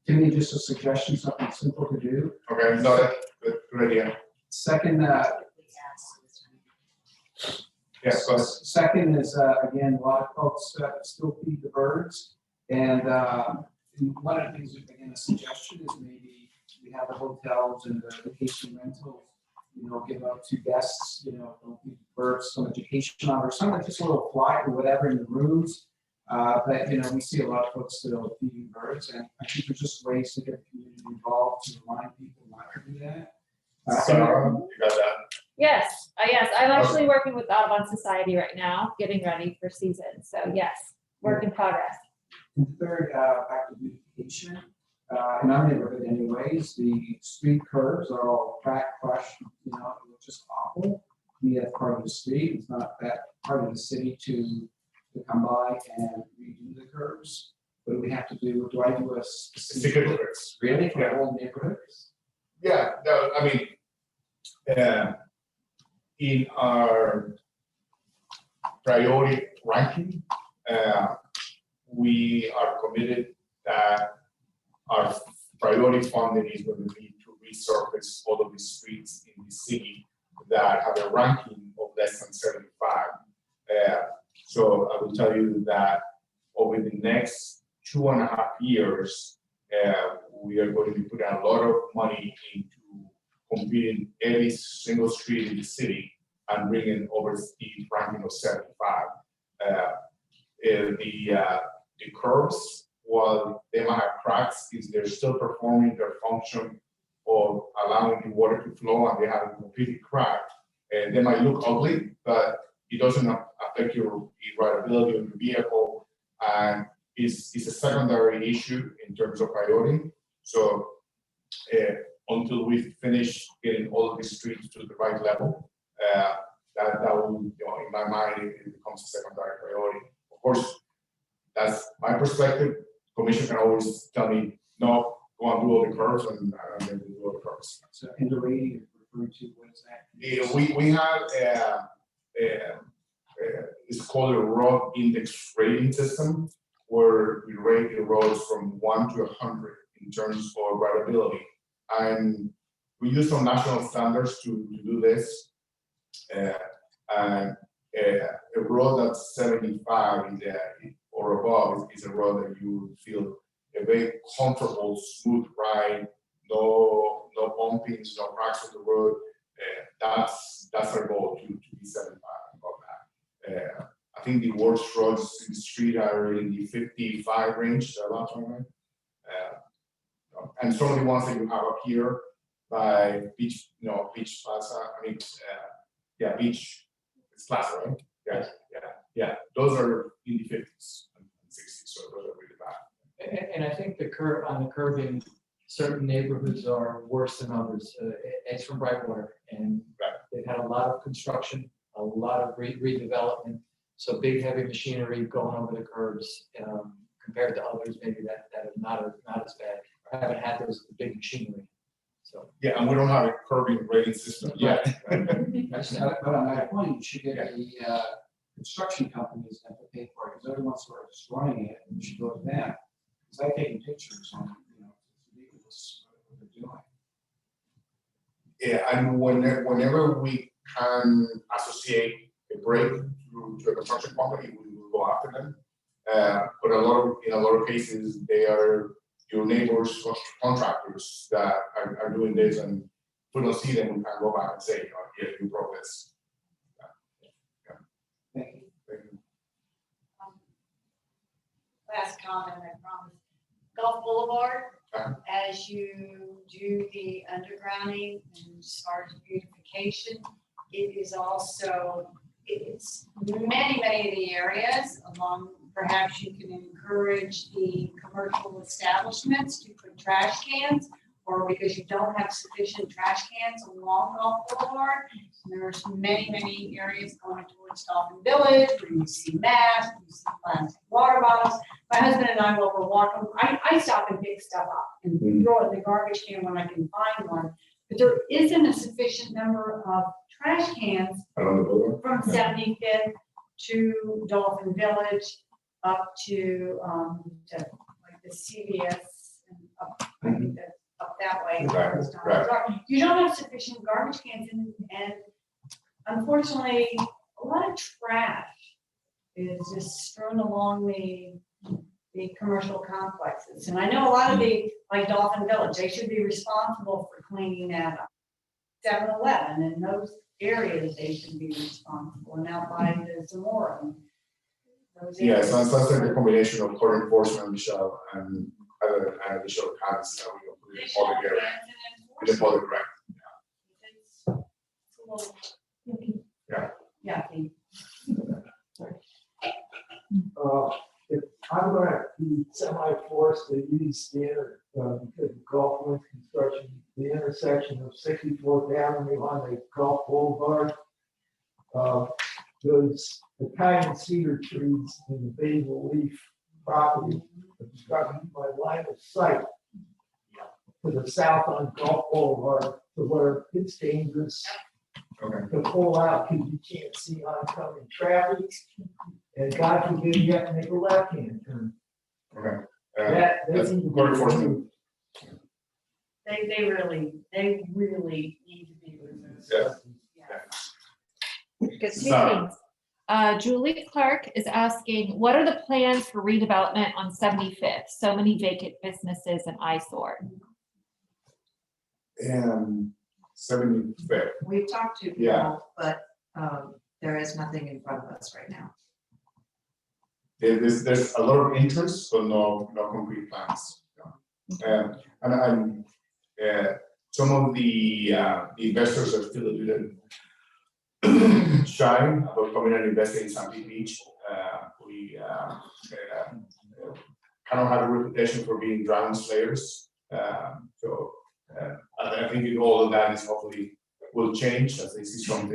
to me, just a suggestion, something simple to do. Okay, got it. Good idea. Second, Yes, go ahead. second is, again, a lot of folks still feed the birds. And one of the things, again, a suggestion is maybe we have the hotels and the vacation rentals, give out to guests, don't feed the birds some education on, or something, just a little fly or whatever in the rooms. But, we see a lot of folks still feeding birds, and I think there's just ways to get the community involved to remind people not to do that. Sarah, you got that? Yes, I'm actually working with Audubon Society right now, getting ready for season. So yes, work in progress. And third, back to beautification. In our neighborhood anyways, the street curbs are all cracked, crushed, just awful. We have part of the street, it's not that part of the city to come by and redo the curbs. What do we have to do? Do I do a specific? Secrets. Really, for the whole neighborhood? Yeah, no, I mean, in our priority ranking, we are committed that our priority funding is going to be to resurface all of the streets in the city that have a ranking of less than 75. So I will tell you that over the next 2.5 years, we are going to be putting a lot of money into completing every single street in the city and bringing over the ranking of 75. The curves, while they might have cracks, they're still performing their function of allowing the water to flow, and they haven't completely cracked. They might look ugly, but it doesn't affect your rideability of the vehicle, and it's a secondary issue in terms of priority. So until we finish getting all of the streets to the right level, that will, in my mind, it becomes a secondary priority. Of course, that's my perspective. Commission can always tell me, no, go and do all the curves, and then we do all the curves. So in the rating, referring to what is that? We have it's called a road index rating system, where we rate the roads from 1 to 100 in terms of rideability. And we use some national standards to do this. And a road that's 75 or above is a road that you feel a very comfortable, smooth ride, no bumpings, no cracks on the road. That's our goal, to be 75 above that. I think the worst roads in the street are in the 55 range, last one, right? And some of the ones that you have up here by Beach, Beach Plaza, Beach, it's Plaza, right? Yeah. Those are in the 50s and 60s, so those are really bad. And I think the curbing, certain neighborhoods are worse than others. It's from Brightwater, and had a lot of construction, a lot of redevelopment. So big heavy machinery going over the curbs, compared to others, maybe that are not as bad, or haven't had those big machinery. So. Yeah, and we don't have a curbing rating system yet. But on that point, you should get the construction companies that have to pay for it, because they're the ones who are just running it, and you should go to them. Because I've taken pictures on, it's ridiculous what they're doing. Yeah, and whenever we can associate a break to a construction company, we will go after them. But in a lot of cases, they are your neighbors, contractors that are doing this, and if we don't see them, we can go back and say, yeah, you broke this. Thank you. Thank you. Last comment, I promise. Gulf Boulevard, Uh-huh. as you do the undergrounding and as far as beautification, it is also, it's many of the areas along, perhaps you can encourage the commercial establishments to put trash cans, or because you don't have sufficient trash cans along Gulf Boulevard. There's many areas going towards Dolphin Village where you see masks, you see plastic water bottles. My husband and I will walk them. I stop and pick stuff up and throw it in the garbage can when I can find one. But there isn't a sufficient number of trash cans Around the building? from 75th to Dolphin Village up to like the CVS and up, I think that's up that way. Right. You don't have sufficient garbage cans and unfortunately, a lot of trash is just strewn along the commercial complexes. And I know a lot of like Dolphin Village, they should be responsible for cleaning that up. 7-Eleven and those areas, they should be responsible, and out by the Zamora. Yeah, so it's a combination of code enforcement, Michelle, and other additional cuts that we will put it all together in the public record. It's a little. Yeah. Yucky. If I'm gonna be semi-forced to use standard, because of Gulf Winds construction, the intersection of 64th Avenue on the Gulf Boulevard, those Italian cedar trees in the basil leaf property, obstructing my line of sight to the south on Gulf Boulevard, to where it's dangerous to pull out because you can't see oncoming traffic. And God forbid you have to make a left-hand turn. Okay. That's code enforcement. They really need to be removed. Yeah. Good, two Sorry. things. Julie Clark is asking, what are the plans for redevelopment on 75th? So many vacant businesses and eyesore. 75th. We've talked to Yeah. people, but there is nothing in front of us right now. There's a lot of interest, but no concrete plans. And some of the investors are still a little shy about coming and investing in Sandy Beach. We kind of have a reputation for being drown slayers. So I think all of that is hopefully will change as they see some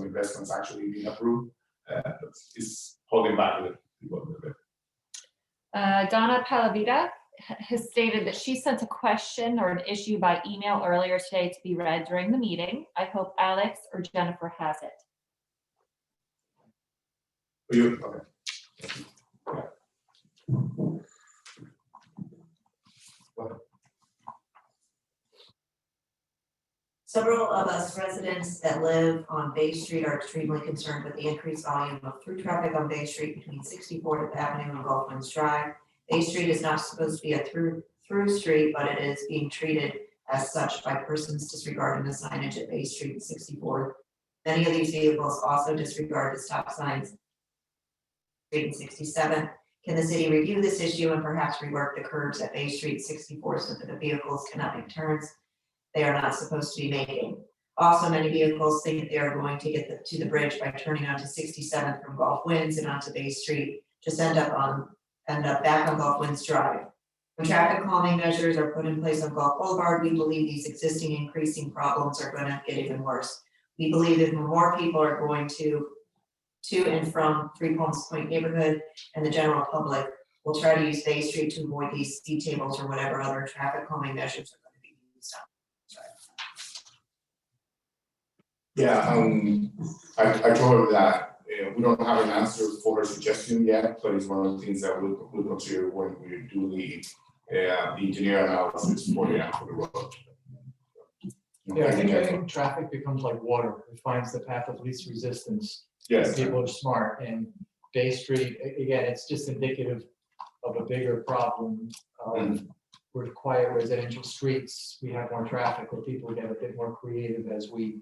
investments actually being approved. It's holding back a little bit. Donna Palavita has stated that she sent a question or an issue by email earlier today to be read during the meeting. I hope Alex or Jennifer has it. Okay. Several of us residents that live on Bay Street are extremely concerned with the increased volume of through traffic on Bay Street between 64th Avenue and Gulf Winds Drive. Bay Street is not supposed to be a through street, but it is being treated as such by persons disregarding the signage at Bay Street and 64th. Many of these vehicles also disregard the stop signs. Street and 67. Can the city review this issue and perhaps rework the curbs at Bay Street 64 so that the vehicles cannot make turns they are not supposed to be making? Also, many vehicles think they are going to get to the bridge by turning onto 67th from Gulf Winds and onto Bay Street, just end up back on Gulf Winds Drive. When traffic calming measures are put in place on Gulf Boulevard, we believe these existing increasing problems are going to get even worse. We believe that more people are going to and from Three Palms Point neighborhood and the general public will try to use Bay Street to avoid these speed tables or whatever other traffic calming measures are going to be used on. I told her that we don't have an answer for her suggestion yet, but it's one of the things that we'll consider when we do the engineer analysis for the road. Yeah, I think traffic becomes like water, it finds the path of least resistance. Yes. People are smart, and Bay Street, again, it's just indicative of a bigger problem. With quiet residential streets, we have more traffic, where people get a bit more creative as we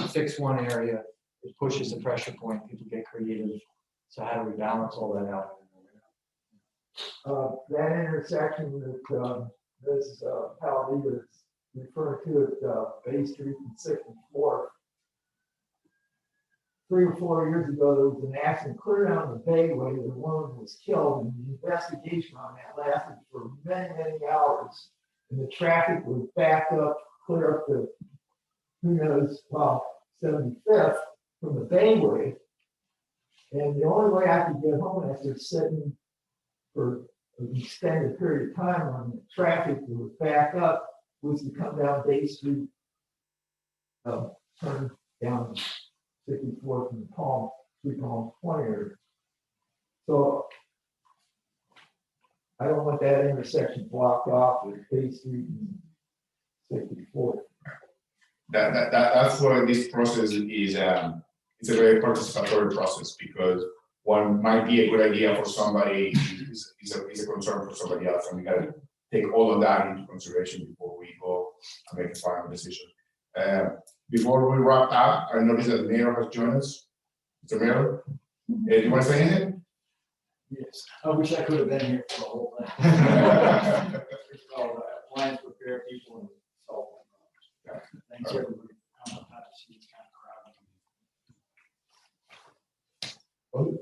fix one area, it pushes a pressure point, people get creative. So how do we balance all that out? That intersection that, this, Paladino is referring to at, Bay Street and 64th. 3 or 4 years ago, there was an accident clear down the Bayway, the woman was killed, and the investigation on that lasted for many, many hours. And the traffic was backed up, clear up to, who knows, 75th from the Bayway. And the only way I could get home after sitting for an extended period of time on the traffic that was backed up was to come down Bay Street, turn down 54th and Three Palms Point area. So I don't want that intersection blocked off with Bay Street and 64th. That's why this process is it's a very participatory process, because one might be a good idea for somebody, is a concern for somebody else, and we gotta take all of that into consideration before we go and make a final decision. Before we wrap up, I noticed that the mayor has joined us. Mr. Mayor, do you want to say anything? Yes, I wish I could have been here for the whole thing. Plans to prepare people and so on. Thanks everybody. I don't know how to see it's kind of crowded.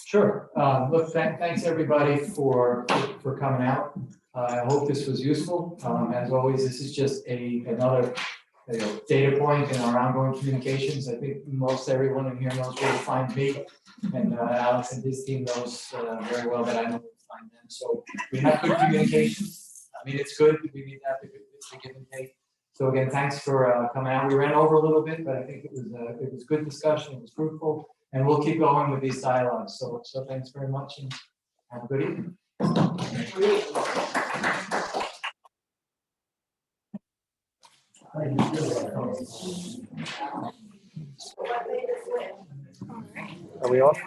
Sure. Look, thanks everybody for coming out. I hope this was useful. As always, this is just another data point in our ongoing communications. I think most everyone in here knows where to find me, and Alex and his team knows very well that I know where to find them. So we have good communication. I mean, it's good. We need to have the give and take. So again, thanks for coming out. We ran over a little bit, but I think it was good discussion. It was fruitful, and we'll keep going with these dialogues. So thanks very much, and have a good evening. Are we off?